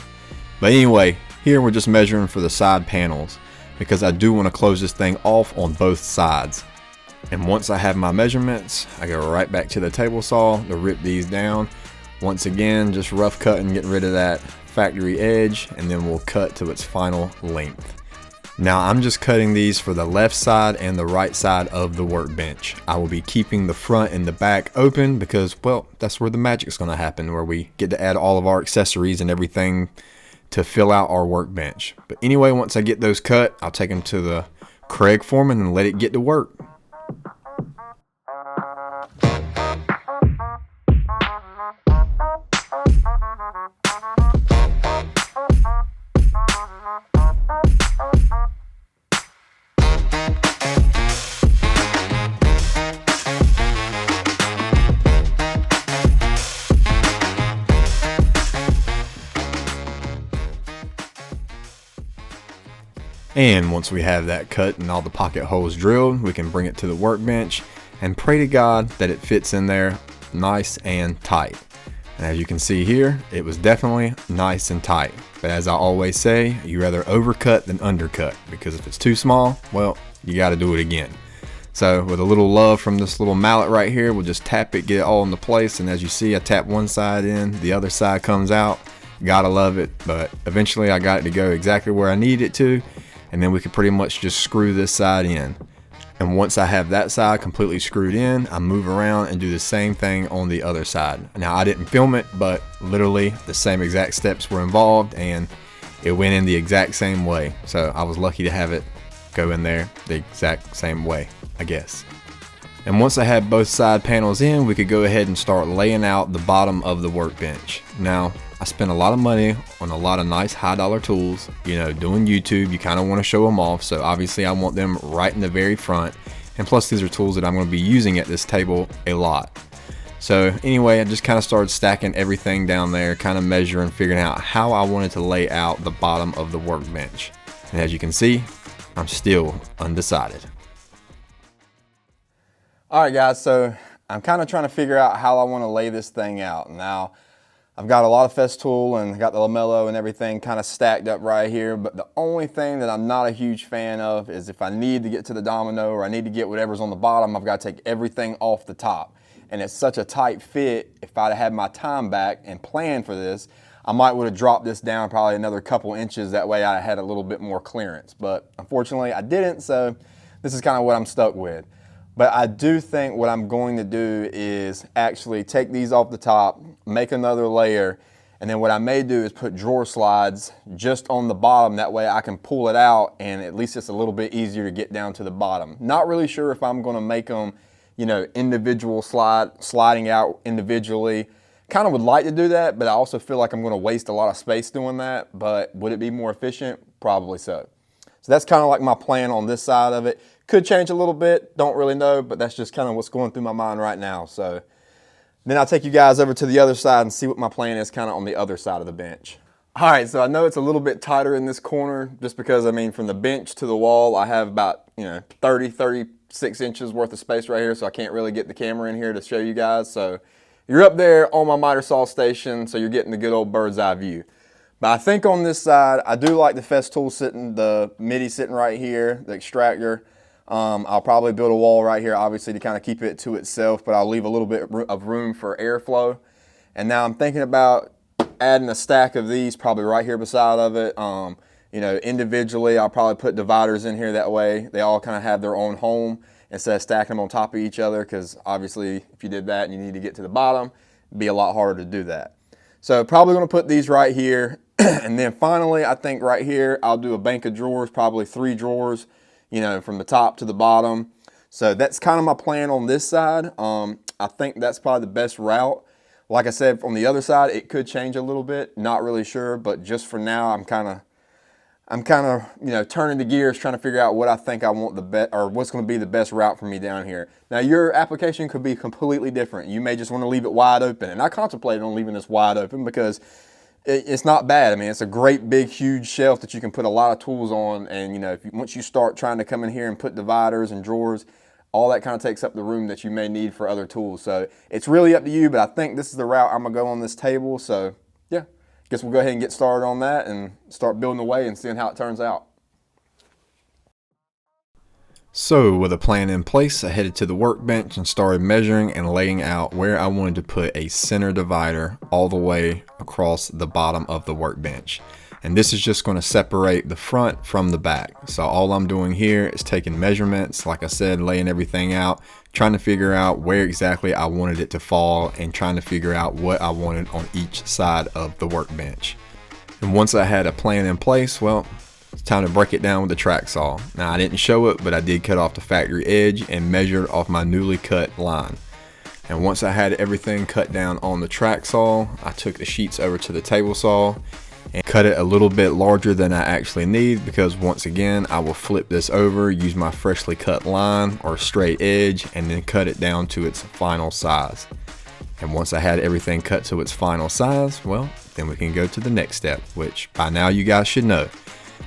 But anyway, here we're just measuring for the side panels because I do want to close this thing off on both sides. And once I have my measurements, I go right back to the table saw to rip these down. Once again, just rough cutting, getting rid of that factory edge, and then we'll cut to its final length. Now I'm just cutting these for the left side and the right side of the workbench. I will be keeping the front and the back open because, well, that's where the magic's going to happen, where we get to add all of our accessories and everything to fill out our workbench. But anyway, once I get those cut, I'll take them to the Craig Foreman and let it get to work. And once we have that cut and all the pocket holes drilled, we can bring it to the workbench and pray to God that it fits in there nice and tight. And as you can see here, it was definitely nice and tight. But as I always say, you rather overcut than undercut, because if it's too small, well, you got to do it again. So with a little love from this little mallet right here, we'll just tap it, get it all into place. And as you see, I tap one side in, the other side comes out. Gotta love it. But eventually I got it to go exactly where I need it to. And then we could pretty much just screw this side in. And once I have that side completely screwed in, I move around and do the same thing on the other side. Now I didn't film it, but literally the same exact steps were involved and it went in the exact same way. So I was lucky to have it go in there the exact same way, I guess. And once I had both side panels in, we could go ahead and start laying out the bottom of the workbench. Now, I spent a lot of money on a lot of nice high dollar tools. You know, doing YouTube, you kind of want to show them off. So obviously I want them right in the very front. And plus these are tools that I'm going to be using at this table a lot. So anyway, I just kind of started stacking everything down there, kind of measuring, figuring out how I wanted to lay out the bottom of the workbench. And as you can see, I'm still undecided. All right guys, so I'm kind of trying to figure out how I want to lay this thing out. Now, I've got a lot of Festool and got the Lamello and everything kind of stacked up right here, but the only thing that I'm not a huge fan of is if I need to get to the domino or I need to get whatever's on the bottom, I've got to take everything off the top. And it's such a tight fit, if I'd had my time back and planned for this, I might would have dropped this down probably another couple inches, that way I had a little bit more clearance. But unfortunately I didn't, so this is kind of what I'm stuck with. But I do think what I'm going to do is actually take these off the top, make another layer, and then what I may do is put drawer slides just on the bottom. That way I can pull it out and at least it's a little bit easier to get down to the bottom. Not really sure if I'm going to make them, you know, individual sliding out individually. Kind of would like to do that, but I also feel like I'm going to waste a lot of space doing that. But would it be more efficient? Probably so. So that's kind of like my plan on this side of it. Could change a little bit, don't really know, but that's just kind of what's going through my mind right now. So then I'll take you guys over to the other side and see what my plan is kind of on the other side of the bench. All right, so I know it's a little bit tighter in this corner just because, I mean, from the bench to the wall, I have about, 36 inches worth of space right here, so I can't really get the camera in here to show you guys. So you're up there on my miter saw station, so you're getting the good old bird's eye view. But I think on this side, I do like the Festool sitting, the MIDI sitting right here, the extractor. I'll probably build a wall right here, obviously, to kind of keep it to itself, but I'll leave a little bit of room for airflow. And now I'm thinking about adding a stack of these probably right here beside of it. Individually, I'll probably put dividers in here, that way they all kind of have their own home instead of stacking them on top of each other, because obviously if you did that and you need to get to the bottom, it'd be a lot harder to do that. So probably going to put these right here. And then finally, I think right here, I'll do a bank of drawers, probably 3 drawers, from the top to the bottom. So that's kind of my plan on this side. I think that's probably the best route. Like I said, on the other side, it could change a little bit. Not really sure, but just for now, I'm kind of turning the gears, trying to figure out what I think I want the best, or what's going to be the best route for me down here. Now, your application could be completely different. You may just want to leave it wide open, and I contemplated on leaving this wide open because it's not bad. I mean, it's a great big huge shelf that you can put a lot of tools on, and once you start trying to come in here and put dividers and drawers, all that kind of takes up the room that you may need for other tools. So it's really up to you, but I think this is the route I'm gonna go on this table. So yeah, guess we'll go ahead and get started on that and start building away and seeing how it turns out. So with a plan in place, I headed to the workbench and started measuring and laying out where I wanted to put a center divider all the way across the bottom of the workbench. And this is just going to separate the front from the back. So all I'm doing here is taking measurements, like I said, laying everything out, trying to figure out where exactly I wanted it to fall and trying to figure out what I wanted on each side of the workbench. And once I had a plan in place, well, it's time to break it down with the track saw. Now I didn't show it, but I did cut off the factory edge and measured off my newly cut line. And once I had everything cut down on the track saw, I took the sheets over to the table saw and cut it a little bit larger than I actually need, because once again I will flip this over, use my freshly cut line or straight edge, and then cut it down to its final size. And once I had everything cut to its final size, well, then we can go to the next step, which by now you guys should know,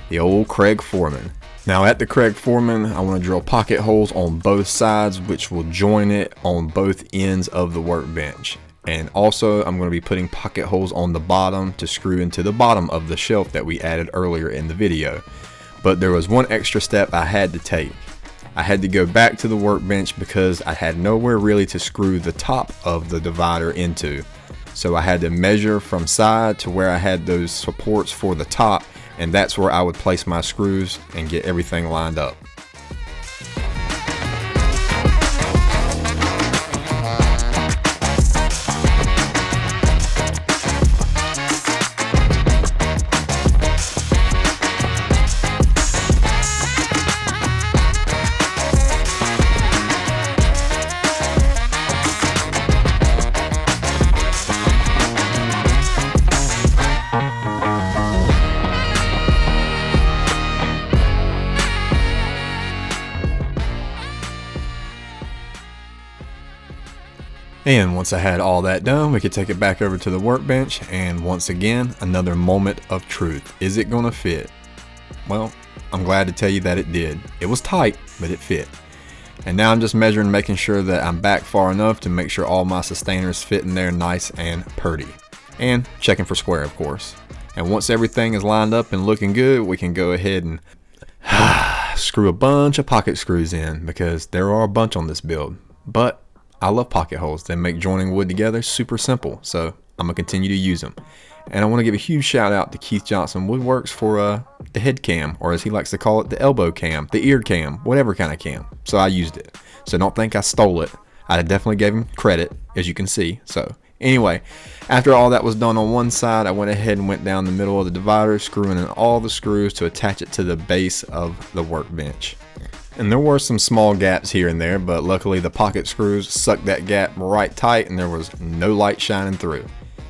the old Craig Foreman. Now at the Craig Foreman, I want to drill pocket holes on both sides, which will join it on both ends of the workbench. And also I'm going to be putting pocket holes on the bottom to screw into the bottom of the shelf that we added earlier in the video. But there was one extra step I had to take. I had to go back to the workbench because I had nowhere really to screw the top of the divider into. So I had to measure from side to where I had those supports for the top, and that's where I would place my screws and get everything lined up. And once I had all that done, we could take it back over to the workbench, and once again, another moment of truth. Is it gonna fit? Well, I'm glad to tell you that it did. It was tight, but it fit. And now I'm just measuring, making sure that I'm back far enough to make sure all my sustainers fit in there nice and purty. And checking for square, of course. And once everything is lined up and looking good, we can go ahead and screw a bunch of pocket screws in, because there are a bunch on this build. But I love pocket holes. They make joining wood together super simple, so I'm gonna continue to use them. And I want to give a huge shout out to Keith Johnson Woodworks for the head cam, or as he likes to call it, the elbow cam, the ear cam, whatever kind of cam. So I used it. So don't think I stole it. I definitely gave him credit, as you can see. So anyway, after all that was done on one side, I went ahead and went down the middle of the divider, screwing in all the screws to attach it to the base of the workbench. And there were some small gaps here and there, but luckily the pocket screws sucked that gap right tight and there was no light shining through.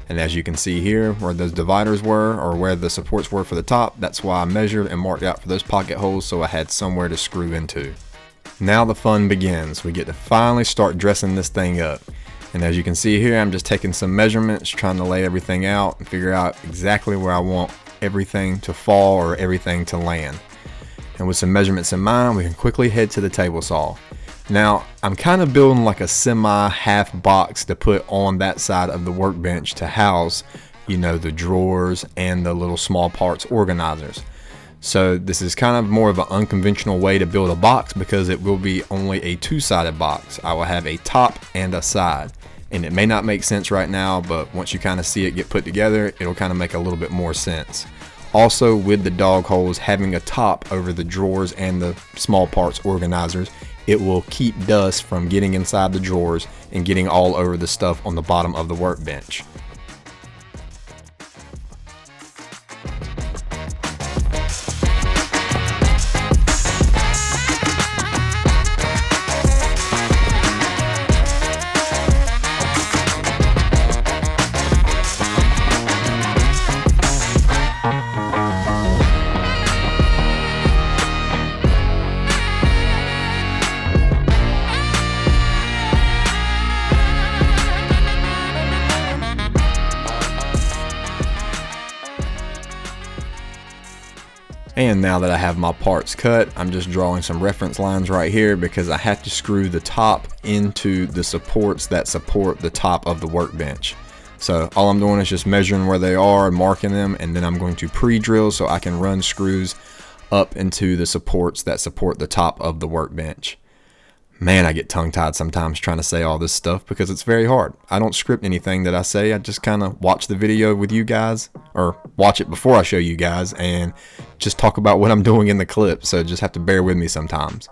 And as you can see here, where those dividers were, or where the supports were for the top, that's why I measured and marked out for those pocket holes, so I had somewhere to screw into. Now the fun begins. We get to finally start dressing this thing up. And as you can see here, I'm just taking some measurements, trying to lay everything out and figure out exactly where I want everything to fall or everything to land. And with some measurements in mind, we can quickly head to the table saw. Now, I'm kind of building like a semi-half box to put on that side of the workbench to house, you know, the drawers and the little small parts organizers. So this is kind of more of an unconventional way to build a box, because it will be only a two-sided box. I will have a top and a side. And it may not make sense right now, but once you kind of see it get put together, it'll kind of make a little bit more sense. Also, with the dog holes having a top over the drawers and the small parts organizers, it will keep dust from getting inside the drawers and getting all over the stuff on the bottom of the workbench. And now that I have my parts cut, I'm just drawing some reference lines right here because I have to screw the top into the supports that support the top of the workbench. So all I'm doing is just measuring where they are, marking them, and then I'm going to pre-drill so I can run screws up into the supports that support the top of the workbench. Man, I get tongue-tied sometimes trying to say all this stuff because it's very hard. I don't script anything that I say. I just kind of watch the video with you guys, or watch it before I show you guys, and just talk about what I'm doing in the clip. So just have to bear with me sometimes.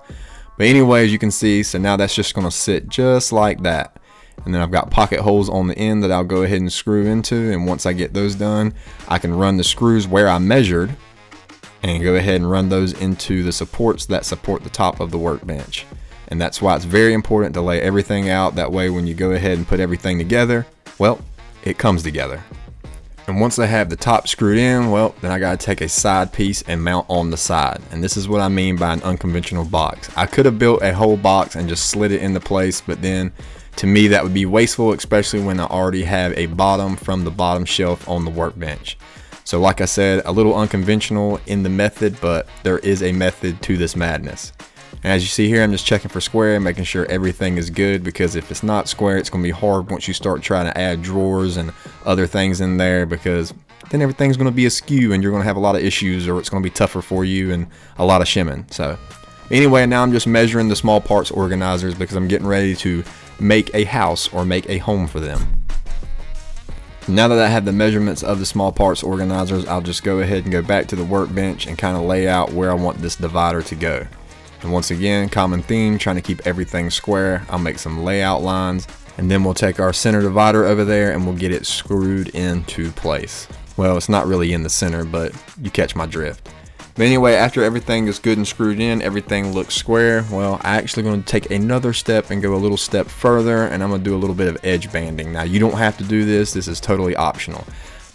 But anyway, as you can see, so now that's just going to sit just like that. And then I've got pocket holes on the end that I'll go ahead and screw into. And once I get those done, I can run the screws where I measured and go ahead and run those into the supports that support the top of the workbench. And that's why it's very important to lay everything out. That way when you go ahead and put everything together, well, it comes together. And once I have the top screwed in, well, then I gotta take a side piece and mount on the side. And this is what I mean by an unconventional box. I could have built a whole box and just slid it into place, but then to me that would be wasteful, especially when I already have a bottom from the bottom shelf on the workbench. So like I said, a little unconventional in the method, but there is a method to this madness. And as you see here, I'm just checking for square, making sure everything is good, because if it's not square, it's going to be hard once you start trying to add drawers and other things in there, because then everything's going to be askew and you're going to have a lot of issues, or it's going to be tougher for you and a lot of shimming. So anyway, now I'm just measuring the small parts organizers because I'm getting ready to make a house or make a home for them. Now that I have the measurements of the small parts organizers, I'll just go ahead and go back to the workbench and kind of lay out where I want this divider to go. And once again, common theme, trying to keep everything square. I'll make some layout lines, and then we'll take our center divider over there and we'll get it screwed into place. Well, it's not really in the center, but you catch my drift. But anyway, after everything is good and screwed in, everything looks square. Well, I'm actually going to take another step and go a little step further, and I'm going to do a little bit of edge banding. Now, you don't have to do this. This is totally optional.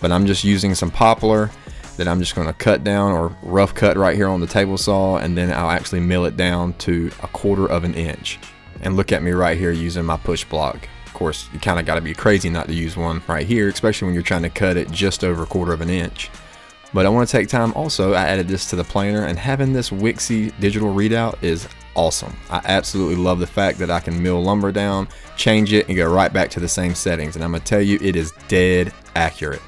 But I'm just using some poplar that I'm just going to cut down, or rough cut right here on the table saw, and then I'll actually mill it down to 1/4 of an inch. And look at me right here using my push block. Of course, you kind of got to be crazy not to use one right here, especially when you're trying to cut it just over 1/4 of an inch. But I want to take time also, I added this to the planer, and having this Wixie digital readout is awesome. I absolutely love the fact that I can mill lumber down, change it, and go right back to the same settings. And I'm going to tell you, it is dead accurate.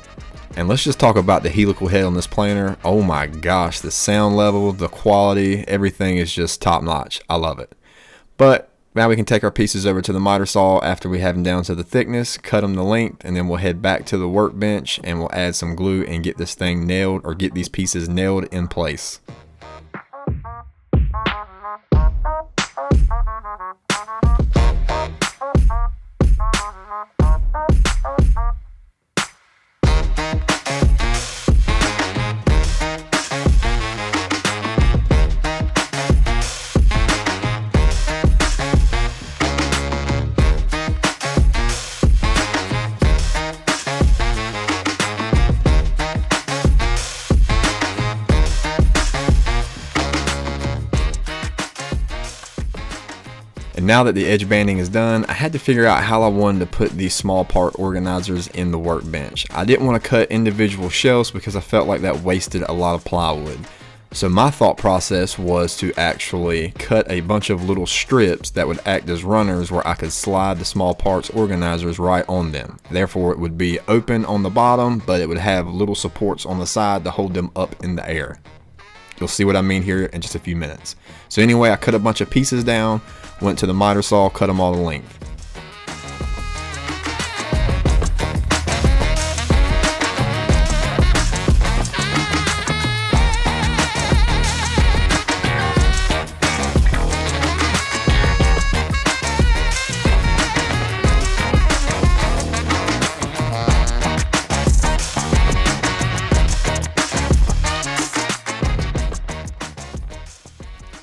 And let's just talk about the helical head on this planer. Oh my gosh, the sound level, the quality, everything is just top notch. I love it. But now we can take our pieces over to the miter saw after we have them down to the thickness, cut them to length, and then we'll head back to the workbench and we'll add some glue and get this thing nailed, or get these pieces nailed in place. And now that the edge banding is done, I had to figure out how I wanted to put these small part organizers in the workbench. I didn't want to cut individual shelves because I felt like that wasted a lot of plywood. So my thought process was to actually cut a bunch of little strips that would act as runners, where I could slide the small parts organizers right on them. Therefore, it would be open on the bottom, but it would have little supports on the side to hold them up in the air. You'll see what I mean here in just a few minutes. So anyway, I cut a bunch of pieces down, went to the miter saw, cut them all to length.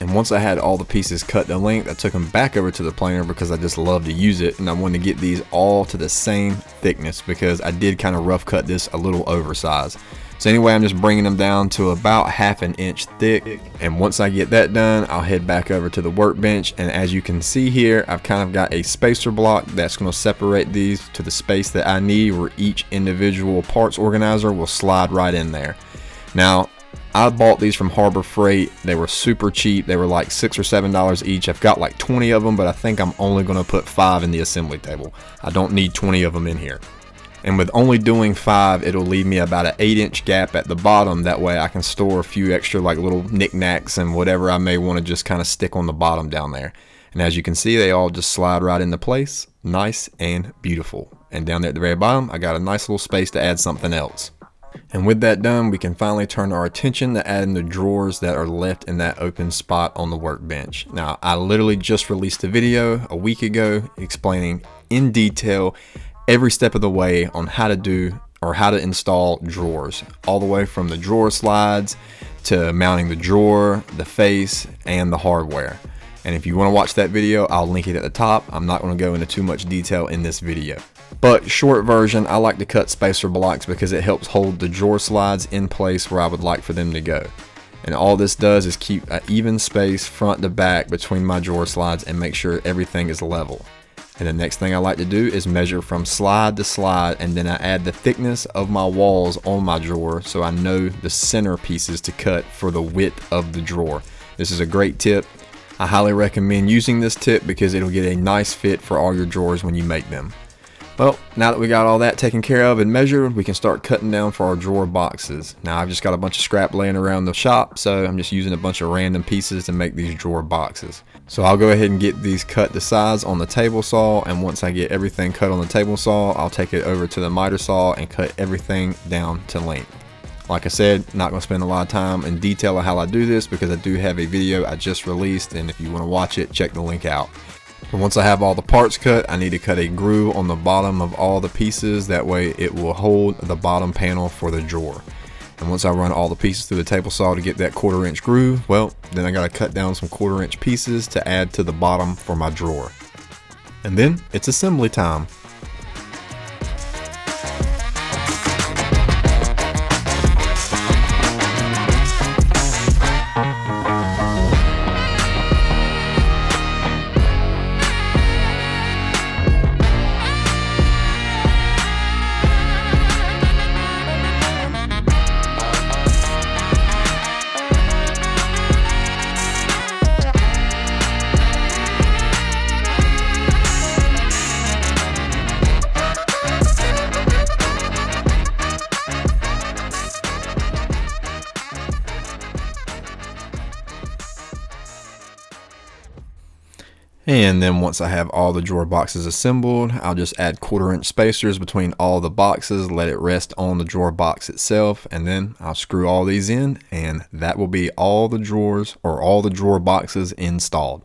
And once I had all the pieces cut to length, I took them back over to the planer because I just love to use it, and I wanted to get these all to the same thickness because I did kind of rough cut this a little oversized. So anyway, I'm just bringing them down to about 1/2 inch thick, and once I get that done, I'll head back over to the workbench. And as you can see here, I've kind of got a spacer block that's going to separate these to the space that I need, where each individual parts organizer will slide right in there. Now, I bought these from Harbor Freight. They were super cheap. They were like $6 or $7 each. I've got like 20 of them, but I think I'm only going to put 5 in the assembly table. I don't need 20 of them in here. And with only doing 5, it'll leave me about an 8-inch gap at the bottom. That way I can store a few extra like little knickknacks and whatever I may want to just kind of stick on the bottom down there. And as you can see, they all just slide right into place. Nice and beautiful. And down there at the very bottom, I got a nice little space to add something else. And with that done, we can finally turn our attention to adding the drawers that are left in that open spot on the workbench. Now, I literally just released a video a week ago explaining in detail every step of the way on how to do or how to install drawers, all the way from the drawer slides to mounting the drawer, the face, and the hardware. And if you want to watch that video, I'll link it at the top. I'm not going to go into too much detail in this video. But short version, I like to cut spacer blocks because it helps hold the drawer slides in place where I would like for them to go. And all this does is keep an even space front to back between my drawer slides and make sure everything is level. And the next thing I like to do is measure from slide to slide, and then I add the thickness of my walls on my drawer so I know the center pieces to cut for the width of the drawer. This is a great tip. I highly recommend using this tip because it'll get a nice fit for all your drawers when you make them. Well, now that we got all that taken care of and measured, we can start cutting down for our drawer boxes. Now I've just got a bunch of scrap laying around the shop, so I'm just using a bunch of random pieces to make these drawer boxes. So I'll go ahead and get these cut to size on the table saw, and once I get everything cut on the table saw, I'll take it over to the miter saw and cut everything down to length. Like I said, not going to spend a lot of time in detail on how I do this because I do have a video I just released, and if you want to watch it, check the link out. And once I have all the parts cut, I need to cut a groove on the bottom of all the pieces. That way it will hold the bottom panel for the drawer. And once I run all the pieces through the table saw to get that 1/4 inch groove, well, then I got to cut down some 1/4 inch pieces to add to the bottom for my drawer. And then it's assembly time. And then once I have all the drawer boxes assembled, I'll just add 1/4 inch spacers between all the boxes, let it rest on the drawer box itself, and then I'll screw all these in, and that will be all the drawers or all the drawer boxes installed.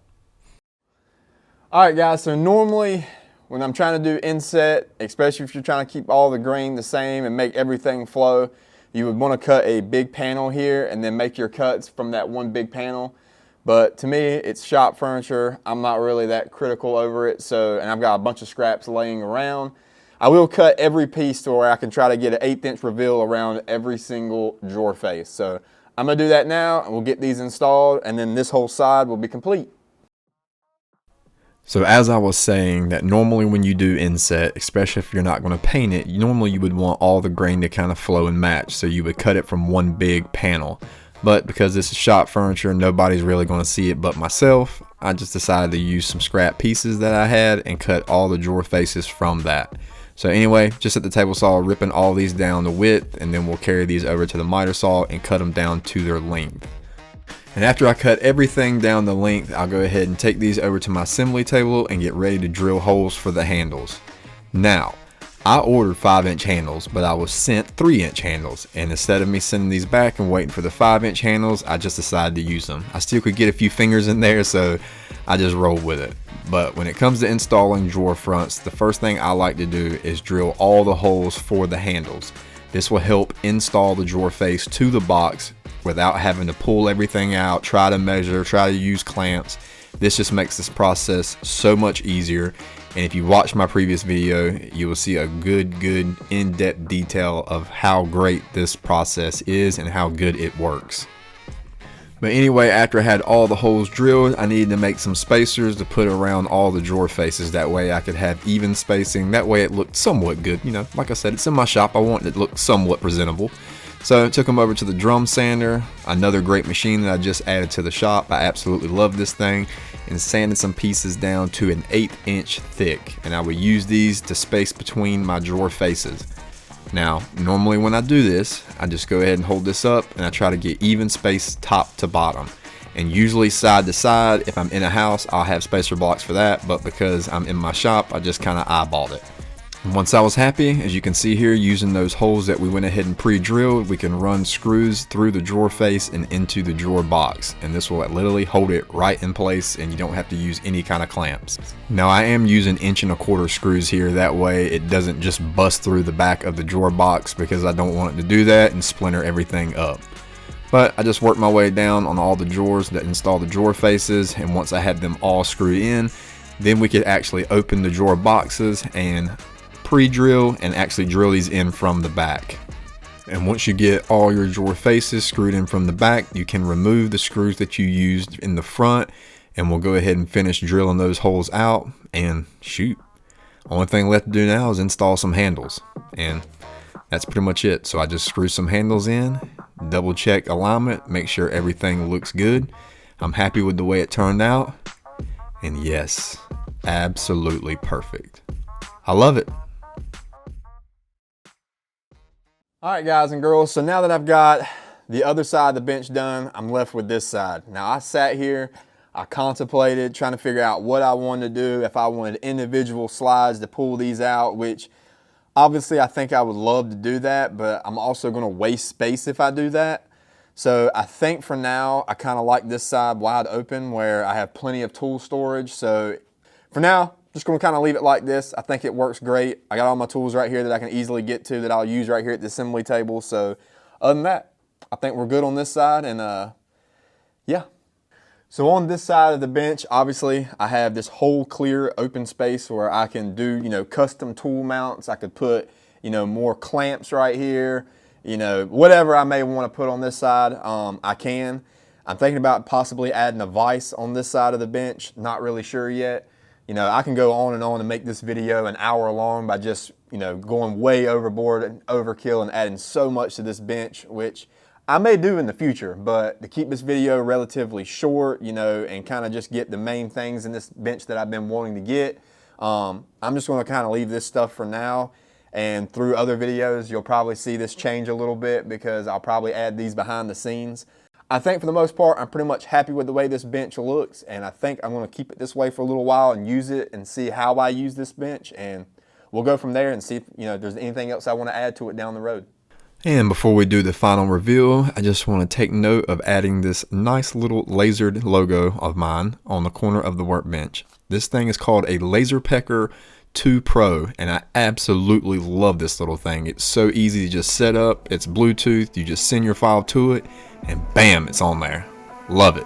Alright guys, so normally when I'm trying to do inset, especially if you're trying to keep all the grain the same and make everything flow, you would want to cut a big panel here and then make your cuts from that one big panel. But to me, it's shop furniture. I'm not really that critical over it. So, and I've got a bunch of scraps laying around. I will cut every piece to where I can try to get an 1/8 inch reveal around every single drawer face. So I'm gonna do that now, and we'll get these installed, and then this whole side will be complete. So as I was saying, that normally when you do inset, especially if you're not going to paint it, normally you would want all the grain to kind of flow and match. So you would cut it from one big panel. But because this is shop furniture, nobody's really going to see it but myself. I just decided to use some scrap pieces that I had and cut all the drawer faces from that. So anyway, just at the table saw, ripping all these down to width, and then we'll carry these over to the miter saw and cut them down to their length. And after I cut everything down the length, I'll go ahead and take these over to my assembly table and get ready to drill holes for the handles. Now, I ordered 5-inch handles, but I was sent 3-inch handles, and instead of me sending these back and waiting for the 5-inch handles, I just decided to use them. I still could get a few fingers in there, so I just rolled with it. But when it comes to installing drawer fronts, the first thing I like to do is drill all the holes for the handles. This will help install the drawer face to the box without having to pull everything out, try to measure, try to use clamps. This just makes this process so much easier. And if you watch my previous video, you will see a good in-depth detail of how great this process is and how good it works. But anyway, after I had all the holes drilled, I needed to make some spacers to put around all the drawer faces. That way I could have even spacing. That way it looked somewhat good. You know, like I said, it's in my shop. I want it to look somewhat presentable. So I took them over to the drum sander, another great machine that I just added to the shop. I absolutely love this thing, and sanded some pieces down to an 1/8 inch thick, and I would use these to space between my drawer faces. Now, normally when I do this, I just go ahead and hold this up and I try to get even space top to bottom. And usually side to side, if I'm in a house, I'll have spacer blocks for that, but because I'm in my shop, I just kind of eyeballed it. And once I was happy, as you can see here, using those holes that we went ahead and pre-drilled, we can run screws through the drawer face and into the drawer box. And this will literally hold it right in place, and you don't have to use any kind of clamps. Now I am using 1.25" screws here, that way it doesn't just bust through the back of the drawer box, because I don't want it to do that and splinter everything up. But I just worked my way down on all the drawers that install the drawer faces, and once I had them all screwed in, then we could actually open the drawer boxes and pre-drill and actually drill these in from the back. And once you get all your drawer faces screwed in from the back, you can remove the screws that you used in the front, and we'll go ahead and finish drilling those holes out, and shoot. Only thing left to do now is install some handles, and that's pretty much it. So I just screw some handles in, double check alignment, make sure everything looks good. I'm happy with the way it turned out, and yes, absolutely perfect. I love it. All right, guys and girls, so now that I've got the other side of the bench done, I'm left with this side. Now I sat here, I contemplated trying to figure out what I wanted to do, if I wanted individual slides to pull these out, which obviously I think I would love to do that, but I'm also gonna waste space if I do that. So I think for now, I kind of like this side wide open where I have plenty of tool storage. So for now, just gonna kind of leave it like this. I think it works great. I got all my tools right here that I can easily get to that I'll use right here at the assembly table. So other than that, I think we're good on this side, and yeah. So on this side of the bench, obviously I have this whole clear open space where I can do, custom tool mounts. I could put, more clamps right here, whatever I may want to put on this side, I can. I'm thinking about possibly adding a vise on this side of the bench. Not really sure yet. I can go on and make this video an hour long by just, going way overboard and overkill and adding so much to this bench, which I may do in the future. But to keep this video relatively short, and kind of just get the main things in this bench that I've been wanting to get, I'm just going to kind of leave this stuff for now. And through other videos, you'll probably see this change a little bit because I'll probably add these behind the scenes. I think for the most part, I'm pretty much happy with the way this bench looks, and I think I'm going to keep it this way for a little while and use it and see how I use this bench, and we'll go from there and see if there's anything else I want to add to it down the road. And before we do the final reveal, I just want to take note of adding this nice little lasered logo of mine on the corner of the workbench. This thing is called a Laser Pecker 2 Pro, and I absolutely love this little thing. It's so easy to just set up. It's Bluetooth. You just send your file to it, and bam, it's on there. Love it.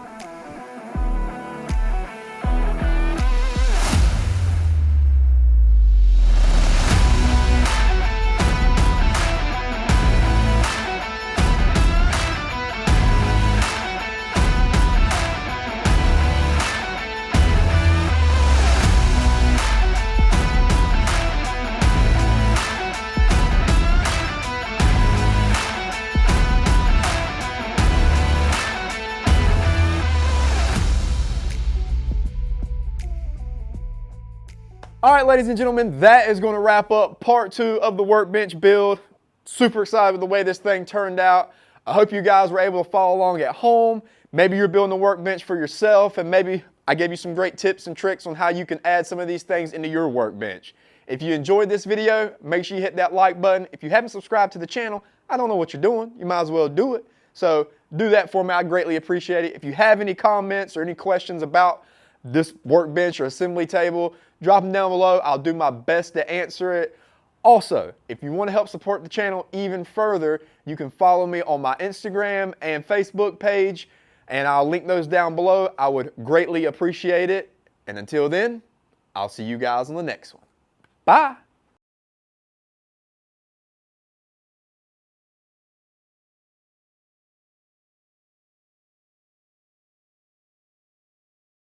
All right, ladies and gentlemen, that is going to wrap up part 2 of the workbench build. Super excited with the way this thing turned out. I hope you guys were able to follow along at home. Maybe you're building a workbench for yourself, and maybe I gave you some great tips and tricks on how you can add some of these things into your workbench. If you enjoyed this video, make sure you hit that like button. If you haven't subscribed to the channel, I don't know what you're doing. You might as well do it. So do that for me. I greatly appreciate it. If you have any comments or any questions about this workbench or assembly table, drop them down below. I'll do my best to answer it. Also, if you want to help support the channel even further, you can follow me on my Instagram and Facebook page, and I'll link those down below. I would greatly appreciate it. And until then, I'll see you guys on the next one. Bye.